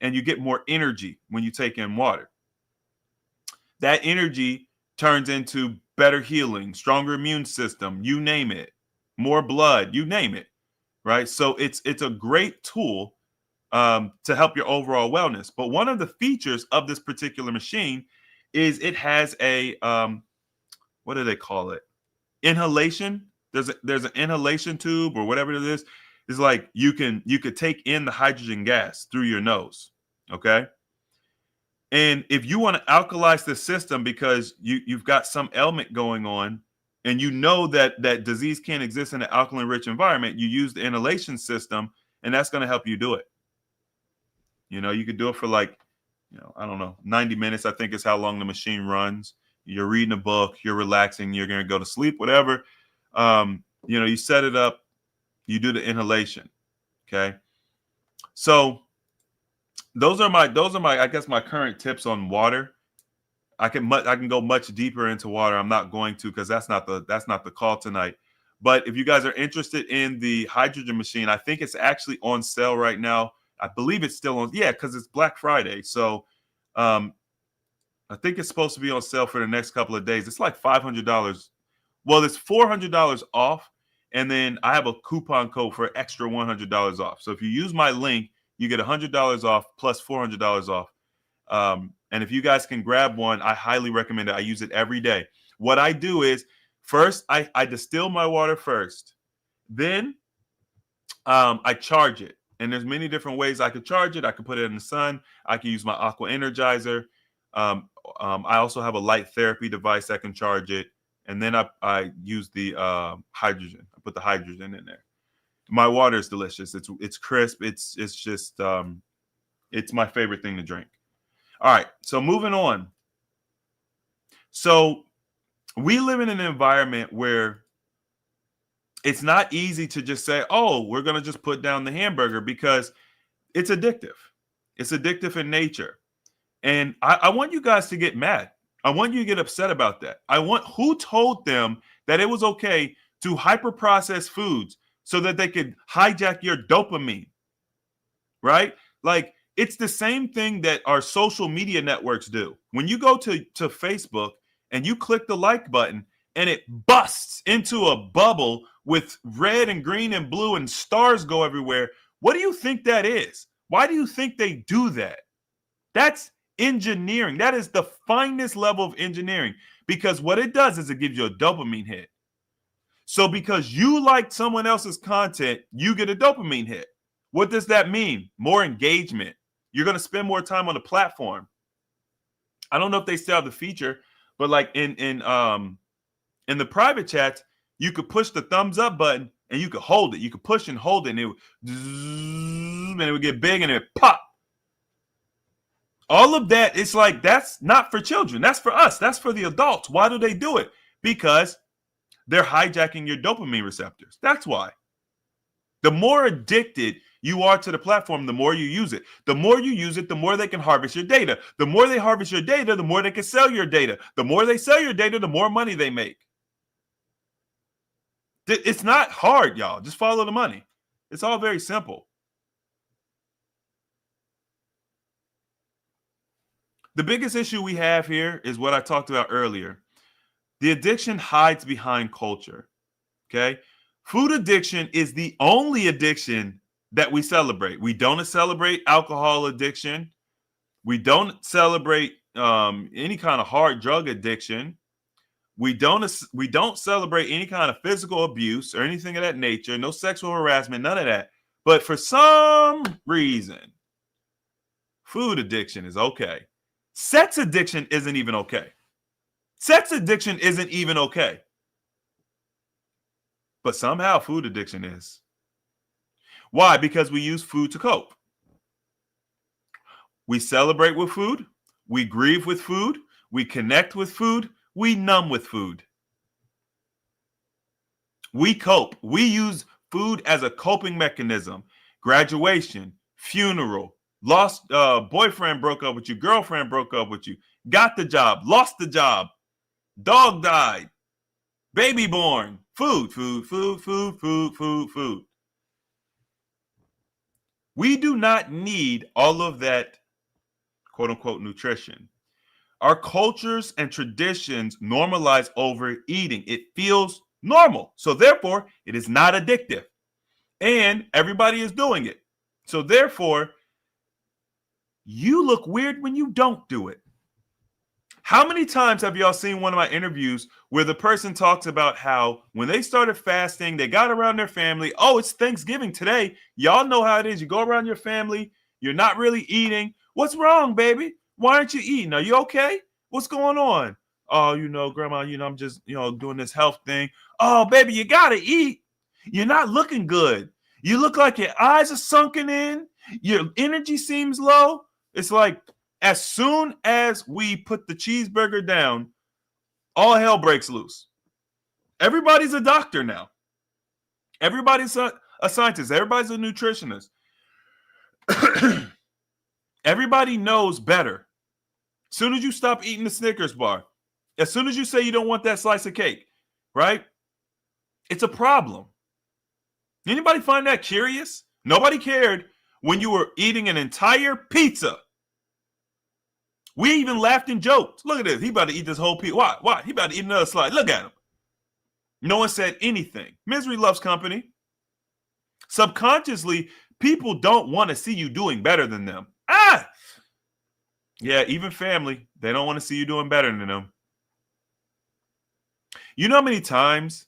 and you get more energy when you take in water. That energy turns into better healing, stronger immune system, you name it, more blood, you name it, right? So it's a great tool to help your overall wellness. But one of the features of this particular machine is it has a what do they call it? Inhalation. There's an inhalation tube or whatever it is. It's like you could take in the hydrogen gas through your nose. Okay. And if you want to alkalize the system because you've got some ailment going on and you know that disease can't exist in an alkaline rich environment, you use the inhalation system and that's going to help you do it. You could do it for I don't know, 90 minutes, I think is how long the machine runs. You're reading a book, you're relaxing, you're going to go to sleep, whatever. You set it up, you do the inhalation. Okay. So those are my, I guess, my current tips on water. I can go much deeper into water. I'm not going to, because that's not the call tonight. But if you guys are interested in the hydrogen machine, I think it's actually on sale right now. I believe it's still on. Yeah, because it's Black Friday. So Um, I think it's supposed to be on sale for the next couple of days. It's like $500. Well, it's $400 off. And then I have a coupon code for extra $100 off. So if you use my link, you get $100 off plus $400 off. And if you guys can grab one, I highly recommend it. I use it every day. What I do is first, I distill my water first. Then I charge it. And there's many different ways I could charge it. I could put it in the sun. I can use my Aqua Energizer. I also have a light therapy device that can charge it. And then I use the hydrogen. I put the hydrogen in there. My water is delicious. It's crisp. It's just it's my favorite thing to drink. All right. So moving on. So we live in an environment where it's not easy to just say, oh, we're going to just put down the hamburger because it's addictive. It's addictive in nature. And I want you guys to get mad. I want you to get upset about that. Who told them that it was okay to hyper process foods so that they could hijack your dopamine, right? Like, it's the same thing that our social media networks do. When you go to Facebook and you click the like button and it busts into a bubble with red and green and blue and stars go everywhere, what do you think that is? Why do you think they do that? That's engineering. That is the finest level of engineering, because what it does is it gives you a dopamine hit. So because you liked someone else's content, you get a dopamine hit. What does that mean? More engagement. You're going to spend more time on the platform. I don't know if they still have the feature, but like in the private chats, you could push the thumbs up button and you could hold it. You could push and hold it, and it would get big and it would pop. All of that, it's like, that's not for children. That's for us. That's for the adults. Why do they do it? Because they're hijacking your dopamine receptors. That's why. The more addicted you are to the platform, the more you use it. The more you use it, the more they can harvest your data. The more they harvest your data, the more they can sell your data. The more they sell your data, the more money they make. It's not hard, y'all. Just follow the money. It's all very simple. The biggest issue we have here is what I talked about earlier. The addiction hides behind culture. Okay? Food addiction is the only addiction that we celebrate. We don't celebrate alcohol addiction. We don't celebrate any kind of hard drug addiction. We don't celebrate any kind of physical abuse or anything of that nature. No sexual harassment, none of that. But for some reason, food addiction is okay. Sex addiction isn't even okay. Sex addiction isn't even okay. But somehow food addiction is. Why? Because we use food to cope. We celebrate with food. We grieve with food. We connect with food. We numb with food. We cope. We use food as a coping mechanism. Graduation, funeral, lost boyfriend broke up with you, girlfriend broke up with you, got the job, lost the job, dog died, baby born, food. We do not need all of that quote unquote nutrition. Our cultures and traditions normalize overeating. It feels normal. So therefore, it is not addictive. And everybody is doing it. So therefore, you look weird when you don't do it. How many times have y'all seen one of my interviews where the person talks about how when they started fasting, they got around their family. Oh, it's Thanksgiving today. Y'all know how it is. You go around your family. You're not really eating. What's wrong, baby? Why aren't you eating? Are you okay? What's going on? Oh, grandma, I'm just, doing this health thing. Oh, baby, you got to eat. You're not looking good. You look like your eyes are sunken in. Your energy seems low. It's like, as soon as we put the cheeseburger down, all hell breaks loose. Everybody's a doctor now. Everybody's a scientist. Everybody's a nutritionist. Everybody knows better. As soon as you stop eating the Snickers bar, as soon as you say you don't want that slice of cake, right? It's a problem. Anybody find that curious? Nobody cared when you were eating an entire pizza We even laughed and joked. Look at this. He about to eat this whole piece. Why? He about to eat another slice. Look at him. No one said anything. Misery loves company. Subconsciously, people don't want to see you doing better than them. Yeah, even family, they don't want to see you doing better than them. You know how many times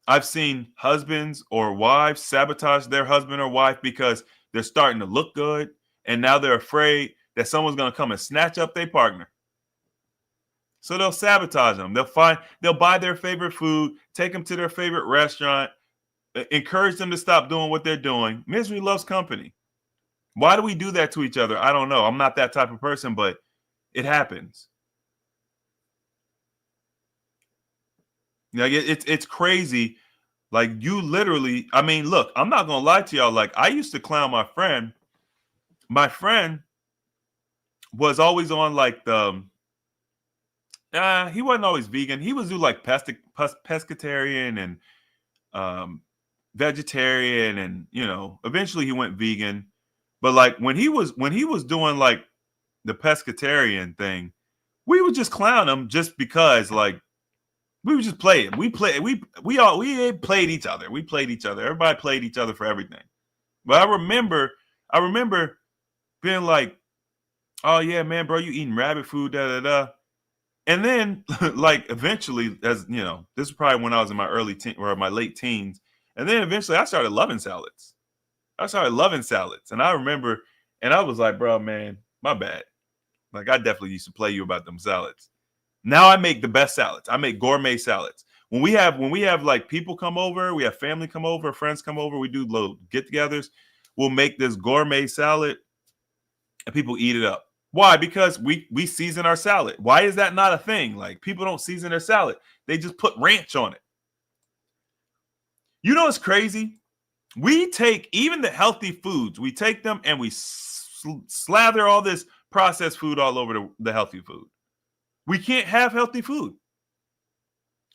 I've seen husbands or wives sabotage their husband or wife because they're starting to look good, and now they're afraid that someone's going to come and snatch up their partner. So they'll sabotage them. They'll buy their favorite food, take them to their favorite restaurant, encourage them to stop doing what they're doing. Misery loves company. Why do we do that to each other? I don't know. I'm not that type of person, but it happens. Like it's crazy. Like you literally, I mean, look, I'm not gonna lie to y'all. Like I used to clown my friend. My friend was always on like the he wasn't always vegan. He was do like pescatarian and vegetarian, and eventually he went vegan. But like when he was doing like the pescatarian thing, we would just clown him just because like we would just play it. We played each other. We played each other. Everybody played each other for everything. But I remember being like, oh yeah, man, bro, you eating rabbit food, da da da. And then like eventually, as you know, this is probably when I was in my my late teens. And then eventually I started loving salads. And I remember, and I was like, bro, man, my bad. Like I definitely used to play you about them salads. Now I make the best salads. I make gourmet salads. When we have like people come over, we have family come over, friends come over, we do little get-togethers. We'll make this gourmet salad and people eat it up. Why? Because we season our salad. Why is that not a thing? Like people don't season their salad. They just put ranch on it. You know what's crazy? We take even the healthy foods, we take them and we slather all this processed food all over the healthy food. We can't have healthy food.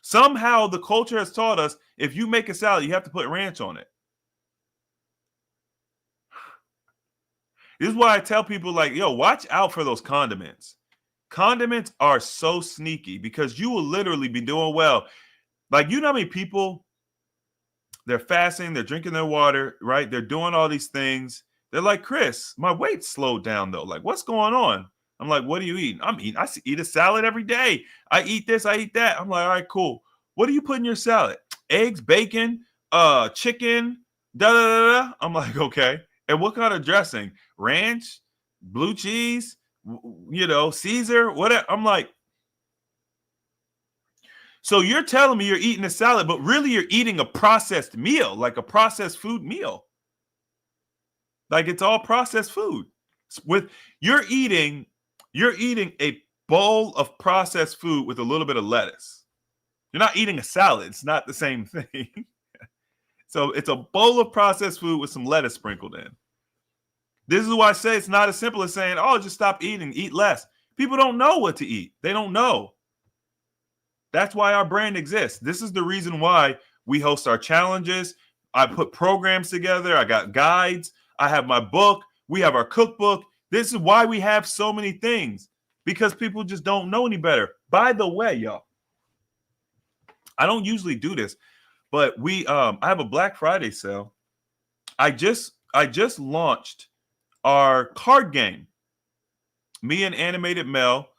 Somehow the culture has taught us if you make a salad, you have to put ranch on it. This is why I tell people like, yo, watch out for those condiments. Condiments are so sneaky because you will literally be doing well. Like, you know how many people, they're fasting, they're drinking their water, right? They're doing all these things. They're like, Chris, my weight slowed down though. Like, what's going on? I'm like, what are you eating? I eat a salad every day. I eat this, I eat that. I'm like, all right, cool. What do you put in your salad? Eggs, bacon, chicken, da da da da. I'm like, okay. And what kind of dressing? Ranch, blue cheese, Caesar, whatever. I'm like, so you're telling me you're eating a salad, but really you're eating a processed meal, like a processed food meal. Like it's all processed food. You're eating a bowl of processed food with a little bit of lettuce. You're not eating a salad. It's not the same thing. So it's a bowl of processed food with some lettuce sprinkled in. This is why I say it's not as simple as saying, oh, just stop eating, eat less. People don't know what to eat. They don't know. That's why our brand exists. This is the reason why we host our challenges. I put programs together. I got guides. I have my book. We have our cookbook. This is why we have so many things, because people just don't know any better. By the way, y'all, I don't usually do this, but I have a Black Friday sale. I just launched our card game. Me and Animated Mel,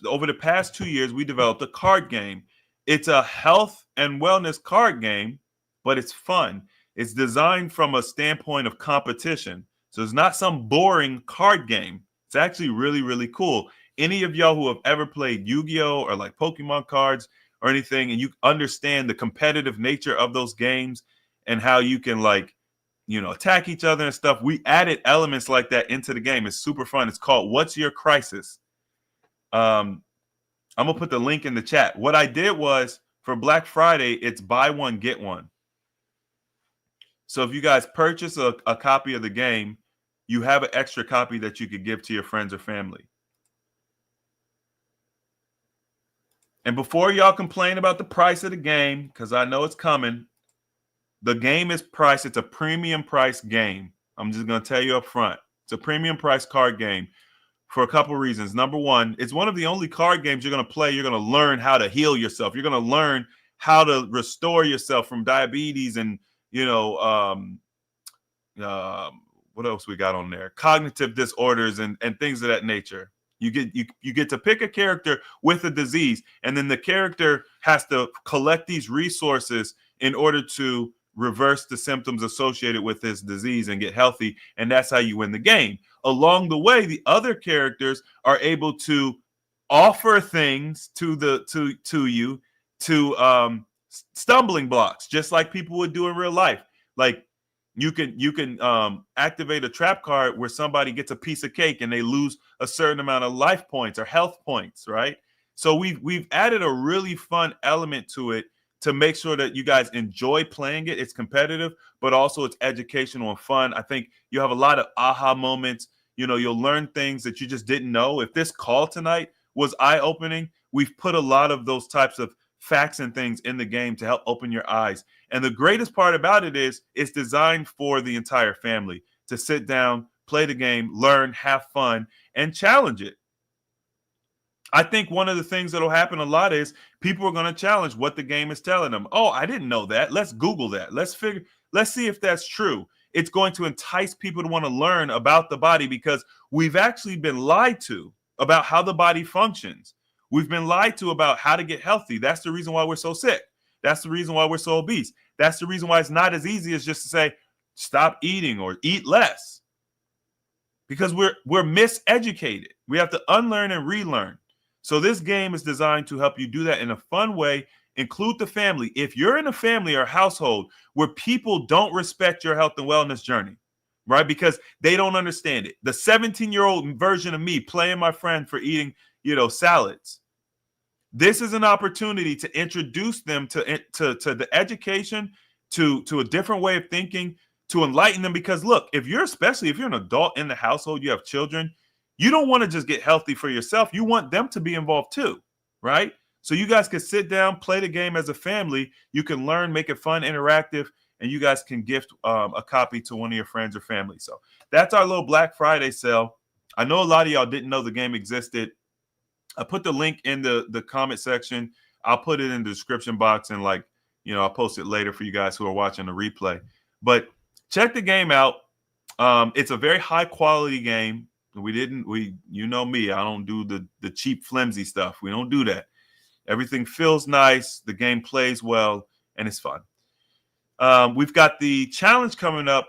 over the past 2 years, we developed a card game. It's a health and wellness card game, but it's fun. It's designed from a standpoint of competition. So it's not some boring card game. It's actually really, really cool. Any of y'all who have ever played Yu-Gi-Oh! Or like Pokemon cards or anything, and you understand the competitive nature of those games and how you can attack each other and stuff. We added elements like that into the game. It's super fun. It's called What's Your Crisis? I'm going to put the link in the chat. What I did was for Black Friday, it's buy one, get one. So if you guys purchase a copy of the game, you have an extra copy that you could give to your friends or family. And before y'all complain about the price of the game, because I know it's coming, the game is priced. It's a premium price game. I'm just going to tell you up front. It's a premium price card game. for a couple reasons. Number one, it's one of the only card games you're going to play. You're going to learn how to heal yourself. You're going to learn how to restore yourself from diabetes and, what else we got on there? Cognitive disorders and things of that nature. You get to pick a character with a disease, and then the character has to collect these resources in order to reverse the symptoms associated with this disease and get healthy, and that's how you win the game. Along the way, the other characters are able to offer things to you to stumbling blocks, just like people would do in real life. Like you can activate a trap card where somebody gets a piece of cake and they lose a certain amount of life points or health points, right? So we've added a really fun element to it to make sure that you guys enjoy playing it. It's competitive, but also it's educational and fun. I think you have a lot of aha moments. You'll learn things that you just didn't know. If this call tonight was eye-opening, we've put a lot of those types of facts and things in the game to help open your eyes. And the greatest part about it is it's designed for the entire family to sit down, play the game, learn, have fun, and challenge it. I think one of the things that'll happen a lot is people are going to challenge what the game is telling them. Oh, I didn't know that. Let's Google that. Let's see if that's true. It's going to entice people to want to learn about the body because we've actually been lied to about how the body functions. We've been lied to about how to get healthy. That's the reason why we're so sick. That's the reason why we're so obese. That's the reason why it's not as easy as just to say, stop eating or eat less. Because we're miseducated. We have to unlearn and relearn. So this game is designed to help you do that in a fun way. Include the family. If you're in a family or household where people don't respect your health and wellness journey, right? Because they don't understand it. The 17-year-old version of me playing my friend for eating, salads. This is an opportunity to introduce them to the education, to a different way of thinking, to enlighten them. Because look, especially if you're an adult in the household, you have children, you don't want to just get healthy for yourself. You want them to be involved too, right? So you guys can sit down, play the game as a family. You can learn, make it fun, interactive, and you guys can gift a copy to one of your friends or family. So that's our little Black Friday sale. I know a lot of y'all didn't know the game existed. I put the link in the comment section. I'll put it in the description box and I'll post it later for you guys who are watching the replay. But check the game out. It's a very high quality game. You know me, I don't do the cheap flimsy stuff. We don't do that. Everything feels nice. The game plays well and it's fun. We've got the challenge coming up,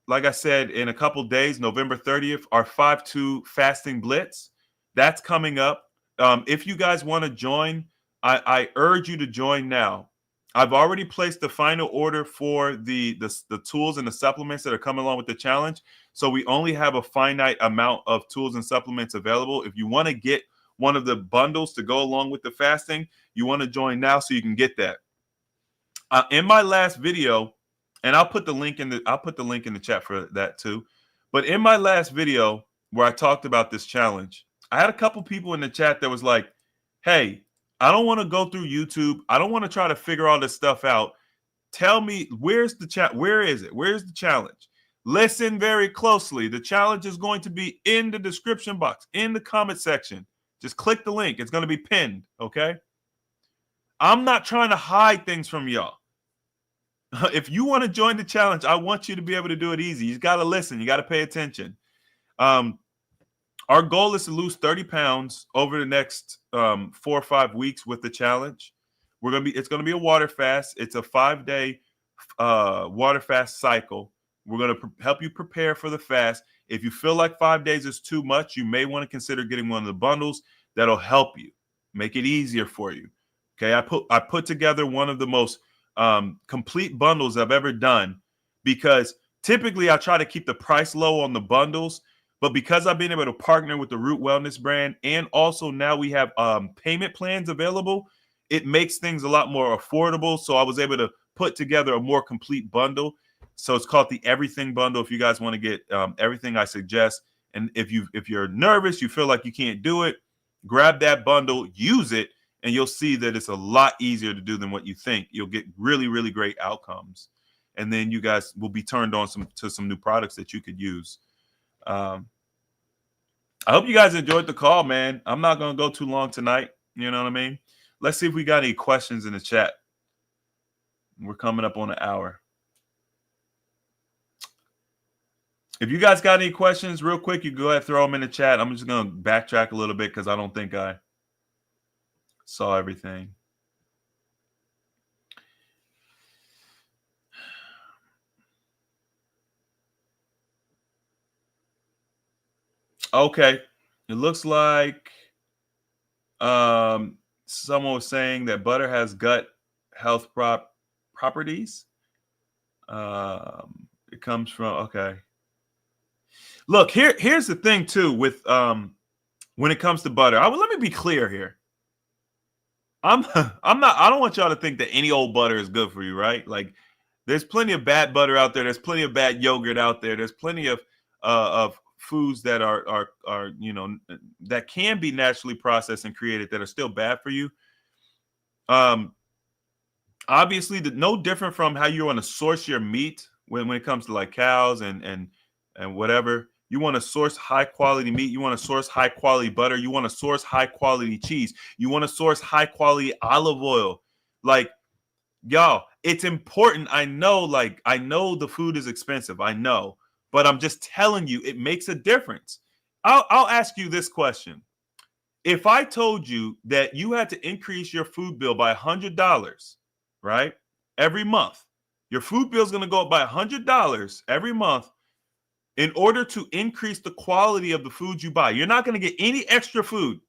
like I said, in a couple days, November 30th, our 5-2 fasting blitz. That's coming up. If you guys want to join, I urge you to join now. I've already placed the final order for the tools and the supplements that are coming along with the challenge. So we only have a finite amount of tools and supplements available. If you want to get one of the bundles to go along with the fasting, you want to join now so you can get that. In my last video, and I'll put the link in the chat for that too. But in my last video where I talked about this challenge, I had a couple people in the chat that was like, hey, I don't want to go through YouTube. I don't want to try to figure all this stuff out. Tell me, where's the chat? Where is it? Where's the challenge? Listen very closely. The challenge is going to be in the description box, in the comment section. Just click the link. It's going to be pinned, okay? I'm not trying to hide things from y'all. If you want to join the challenge, I want you to be able to do it easy. You got to listen. You got to pay attention. Our goal is to lose 30 pounds over the next 4 or 5 weeks with the challenge. It's going to be a water fast. It's a 5-day water fast cycle. We're going to help you prepare for the fast. If you feel like 5 days is too much, you may want to consider getting one of the bundles that'll help you, make it easier for you. Okay, I put together one of the most complete bundles I've ever done, because typically I try to keep the price low on the bundles. But because I've been able to partner with the Root Wellness brand, and also now we have payment plans available, it makes things a lot more affordable. So I was able to put together a more complete bundle. So it's called the Everything Bundle. If you guys want to get everything I suggest, and if you're nervous, you feel like you can't do it, grab that bundle, use it, and you'll see that it's a lot easier to do than what you think. You'll get really, really great outcomes, and then you guys will be turned on to some new products that you could use. I hope you guys enjoyed the call, man. I'm not going to go too long tonight. You know what I mean? Let's see if we got any questions in the chat. We're coming up on an hour. If you guys got any questions real quick, you go ahead and throw them in the chat. I'm just going to backtrack a little bit because I don't think I saw everything. Okay. It looks like someone was saying that butter has gut health properties. It comes from, okay. Look, here's the thing too with when it comes to butter. Let me be clear here. I don't want y'all to think that any old butter is good for you, right? Like there's plenty of bad butter out there. There's plenty of bad yogurt out there. There's plenty of foods that are that can be naturally processed and created that are still bad for you. Obviously, no different from how you want to source your meat when it comes to like cows and whatever. You want to source high quality meat. You want to source high quality butter. You want to source high quality cheese. You want to source high quality olive oil. Like, y'all, it's important. I know the food is expensive. I know, but I'm just telling you, it makes a difference. I'll ask you this question. If I told you that you had to increase your food bill by $100, right, every month, your food bill is going to go up by $100 every month in order to increase the quality of the food you buy. You're not going to get any extra food.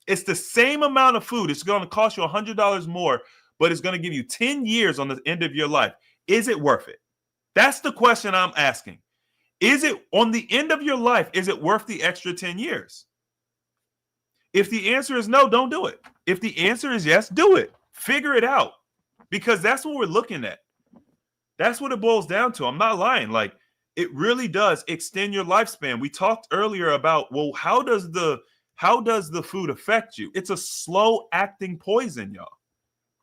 It's the same amount of food. It's going to cost you $100 more, but it's going to give you 10 years on the end of your life. Is it worth it? That's the question I'm asking. Is it on the end of your life? Is it worth the extra 10 years? If the answer is no, don't do it. If the answer is yes, do it. Figure it out, because that's what we're looking at. That's what it boils down to. I'm not lying. Like, it really does extend your lifespan. We talked earlier about, well, how does the food affect you? It's a slow acting poison, y'all.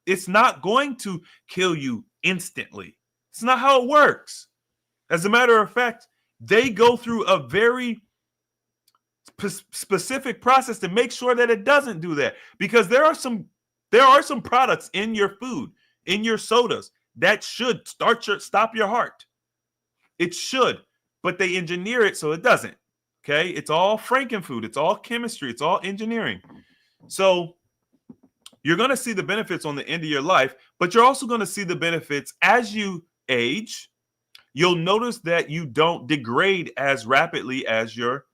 It's not going to kill you instantly. It's not how it works. As a matter of fact, they go through a very specific process to make sure that it doesn't do that, because there are some products in your food, in your sodas, that should stop your heart. It should, but they engineer it so it doesn't. Okay, it's all frankenfood. It's all chemistry. It's all engineering. So you're going to see the benefits on the end of your life, but you're also going to see the benefits as you age. You'll notice that you don't degrade as rapidly as your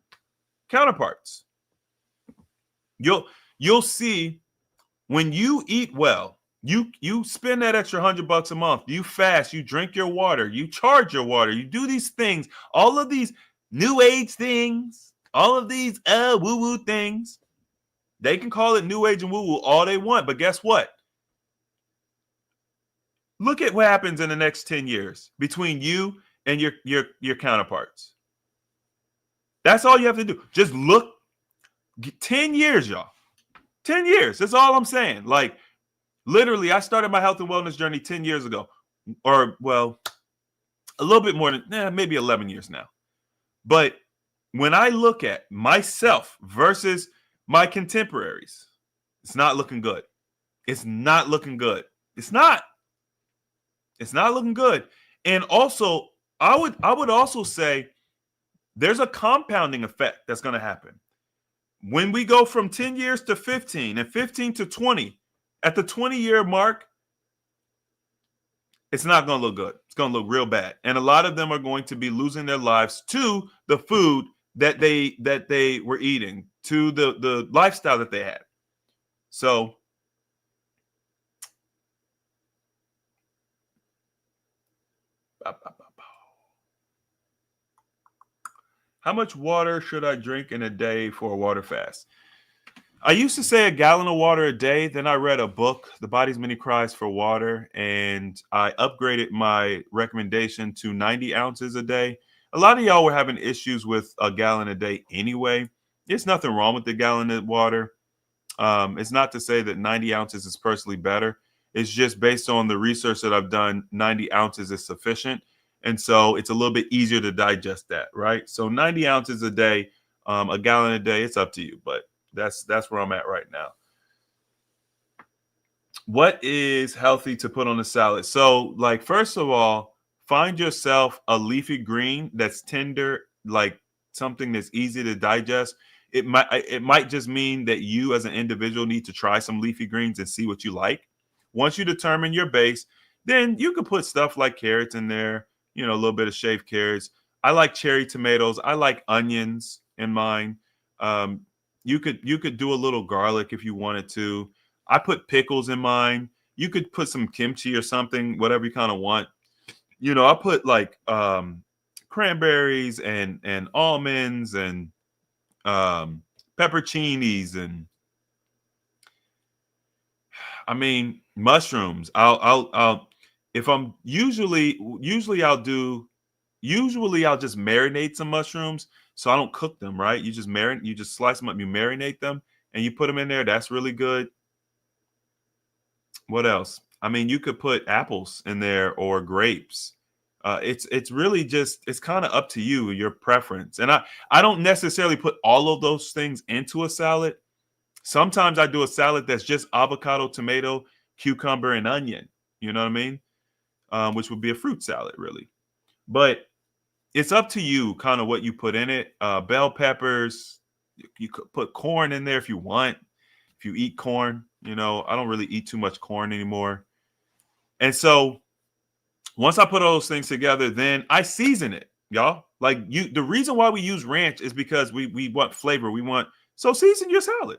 counterparts. You'll see when you eat well, you spend that extra $100 a month, you fast, you drink your water, you charge your water, you do these things, all of these new age things, all of these woo-woo things. They can call it new age and woo-woo all they want, but guess what? Look at what happens in the next 10 years between you and your counterparts. That's all you have to do. Just look. 10 years, y'all. 10 years. That's all I'm saying. Like, literally, I started my health and wellness journey 10 years ago. Or, well, a little bit more than, maybe 11 years now. But when I look at myself versus my contemporaries, it's not looking good. It's not looking good. It's not looking good. And also, I would also say there's a compounding effect that's going to happen. When we go from 10 years to 15 and 15 to 20, at the 20-year mark, it's not going to look good. It's going to look real bad. And a lot of them are going to be losing their lives to the food that they were eating, to the lifestyle that they had. So how much water should I drink in a day for a water fast? I used to say a gallon of water a day. Then I read a book, The Body's Many Cries for Water, and I upgraded my recommendation to 90 ounces a day. A lot of y'all were having issues with a gallon a day anyway. There's nothing wrong with the gallon of water. It's not to say that 90 ounces is personally better. It's just based on the research that I've done, 90 ounces is sufficient. And so it's a little bit easier to digest that, right? So 90 ounces a day a gallon a day. It's up to you, but that's where I'm at right now. What is healthy to put on a salad? So, like, first of all, find yourself a leafy green that's tender, like something that's easy to digest. It might just mean that you as an individual need to try some leafy greens and see what you like. Once you determine your base, then you could put stuff like carrots in there, a little bit of shaved carrots. I like cherry tomatoes. I like onions in mine. Um, you could do a little garlic if you wanted to. I put pickles in mine. You could put some kimchi or something, whatever you kind of want. I put like cranberries and almonds and pepperoncinis and I mean mushrooms. I'll if I'm usually I'll just marinate some mushrooms so I don't cook them, right? You just slice them up, you marinate them and you put them in there. That's really good. What else? I mean, you could put apples in there or grapes. It's really just it's kind of up to you, your preference. And I don't necessarily put all of those things into a salad. Sometimes I do a salad that's just avocado, tomato, cucumber, and onion. You know what I mean? Which would be a fruit salad, really. But it's up to you, kind of what you put in it. Bell peppers. You could put corn in there if you want. If you eat corn, I don't really eat too much corn anymore. And so once I put all those things together, then I season it, y'all. Like the reason why we use ranch is because we want flavor. So season your salad.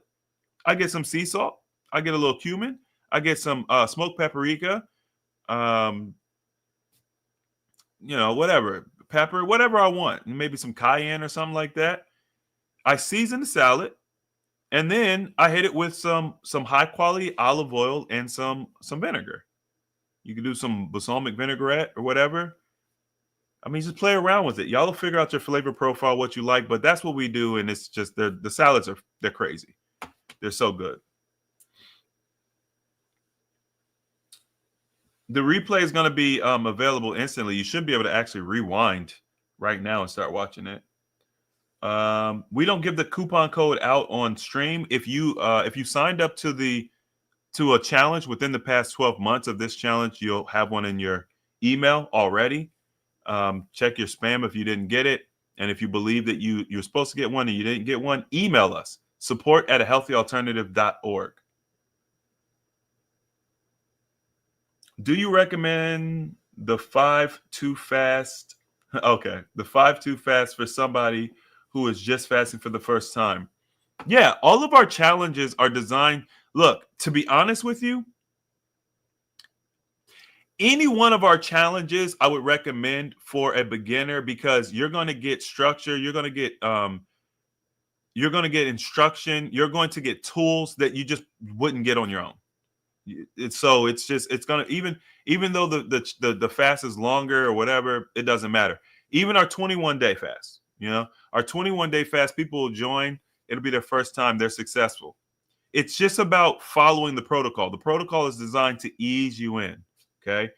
I get some sea salt. I get a little cumin. I get some smoked paprika. Whatever pepper, whatever I want. Maybe some cayenne or something like that. I season the salad. And then I hit it with some high quality olive oil and some vinegar. You can do some balsamic vinaigrette or whatever. I mean, just play around with it. Y'all will figure out your flavor profile, what you like. But that's what we do, and it's just the salads they're crazy. They're so good. The replay is going to be available instantly. You should be able to actually rewind right now and start watching it. We don't give the coupon code out on stream. If you signed up to a challenge within the past 12 months of this challenge, you'll have one in your email already. Check your spam if you didn't get it. And if you believe that you're supposed to get one and you didn't get one, email us, support@ahealthyalternative.org. Do you recommend the 5-2 fast? Okay, the 5-2 fast for somebody who is just fasting for the first time. Yeah, all of our challenges are designed. Look, to be honest with you, any one of our challenges I would recommend for a beginner because you're going to get structure, you're going to get instruction, you're going to get tools that you just wouldn't get on your own. It's going to even though the fast is longer or whatever, it doesn't matter. Even our 21-day fast. Our 21-day fast, people will join. It'll be their first time. They're successful. It's just about following the protocol. The protocol is designed to ease you in. Okay.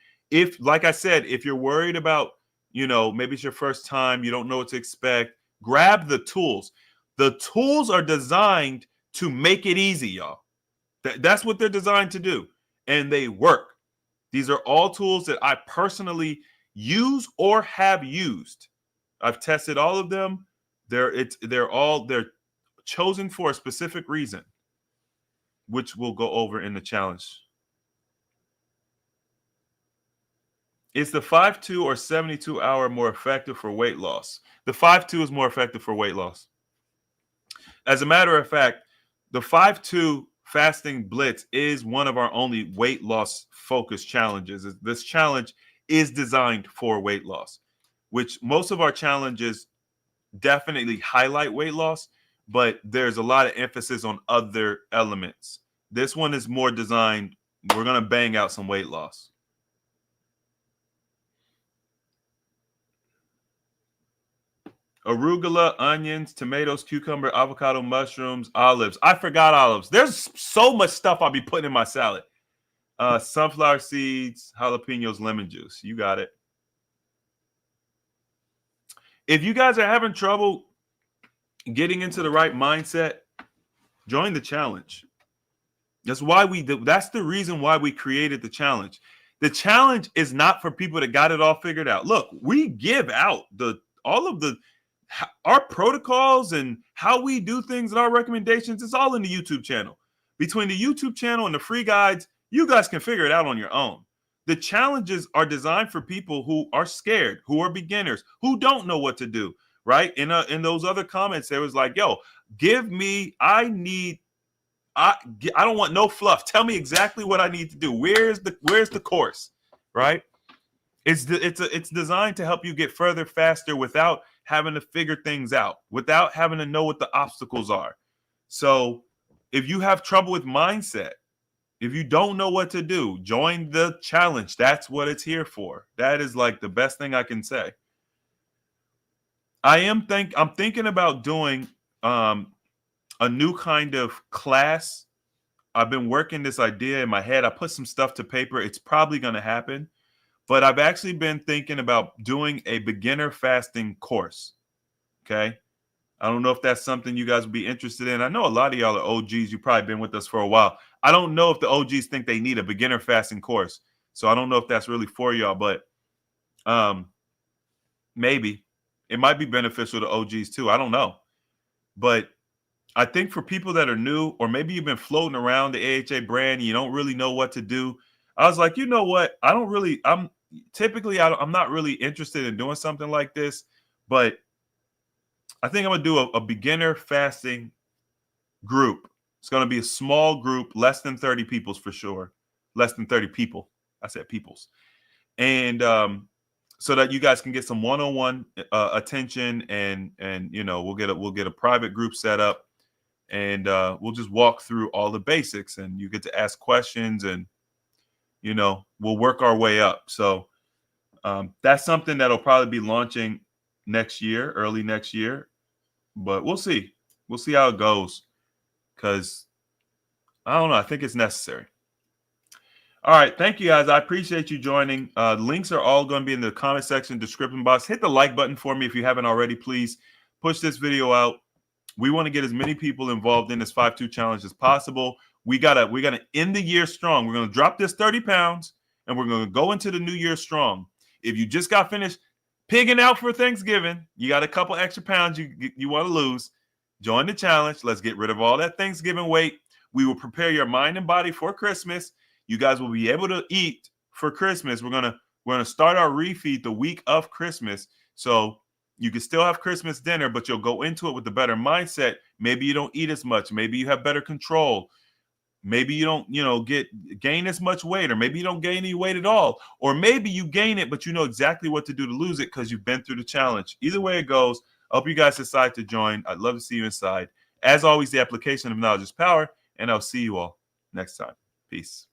Like I said, if you're worried about, maybe it's your first time, you don't know what to expect, grab the tools. The tools are designed to make it easy, y'all. That's what they're designed to do. And they work. These are all tools that I personally use or have used. I've tested all of them. They're chosen for a specific reason, which we'll go over in the challenge. Is the 5-2 or 72-hour more effective for weight loss? The 5-2 is more effective for weight loss. As a matter of fact, the 5-2 fasting blitz is one of our only weight loss focused challenges. This challenge is designed for weight loss, which most of our challenges definitely highlight weight loss, but there's a lot of emphasis on other elements. This one is more designed, we're going to bang out some weight loss. Arugula, onions, tomatoes, cucumber, avocado, mushrooms, olives. I forgot olives. There's so much stuff I'll be putting in my salad. Sunflower seeds, jalapenos, lemon juice. You got it. If you guys are having trouble getting into the right mindset, join the challenge. That's why that's the reason why we created the challenge. The challenge is not for people that got it all figured out. Look, we give out all of our protocols and how we do things and our recommendations. It's all in the YouTube channel. Between the YouTube channel and the free guides, you guys can figure it out on your own. The challenges are designed for people who are scared, who are beginners, who don't know what to do. Right? In those other comments, there was like, "Yo, I don't want no fluff. Tell me exactly what I need to do. Where's the course?" Right? It's designed to help you get further faster without having to figure things out, without having to know what the obstacles are. So if you have trouble with mindset, if you don't know what to do, join the challenge. That's what it's here for. That is like the best thing I can say. I'm thinking about doing a new kind of class. I've been working this idea in my head. I put some stuff to paper. It's probably going to happen. But I've actually been thinking about doing a beginner fasting course. Okay. I don't know if that's something you guys would be interested in. I know a lot of y'all are OGs. You've probably been with us for a while. I don't know if the OGs think they need a beginner fasting course. So I don't know if that's really for y'all, but maybe it might be beneficial to OGs too. I don't know. But I think for people that are new, or maybe you've been floating around the AHA brand and you don't really know what to do, I was like, you know what? I'm not really interested in doing something like this, but I think I'm going to do a beginner fasting group. It's going to be a small group, less than 30 peoples for sure. Less than 30 people. I said peoples. And so that you guys can get some one-on-one attention, and we'll get a private group set up, and we'll just walk through all the basics, and you get to ask questions, and we'll work our way up. So that's something that'll probably be launching early next year, but we'll see how it goes, because I don't know, I think it's necessary. All right. Thank you, guys. I appreciate you joining. Links are all going to be in the comment section, description box. Hit the like button for me if you haven't already. Please push this video out. We want to get as many people involved in this 5-2 challenge as possible. We're gonna end the year strong. We're gonna drop this 30 pounds, and we're gonna go into the new year strong. If you just got finished pigging out for Thanksgiving, you got a couple extra pounds you want to lose, join the challenge. Let's get rid of all that Thanksgiving weight. We will prepare your mind and body for Christmas. You guys will be able to eat for Christmas. We're gonna start our refeed the week of Christmas, so you can still have Christmas dinner, but you'll go into it with a better mindset. Maybe you don't eat as much. Maybe you have better control. Maybe you don't, gain as much weight, or maybe you don't gain any weight at all, or maybe you gain it, but you know exactly what to do to lose it because you've been through the challenge. Either way it goes, I hope you guys decide to join. I'd love to see you inside. As always, the application of knowledge is power, and I'll see you all next time. Peace.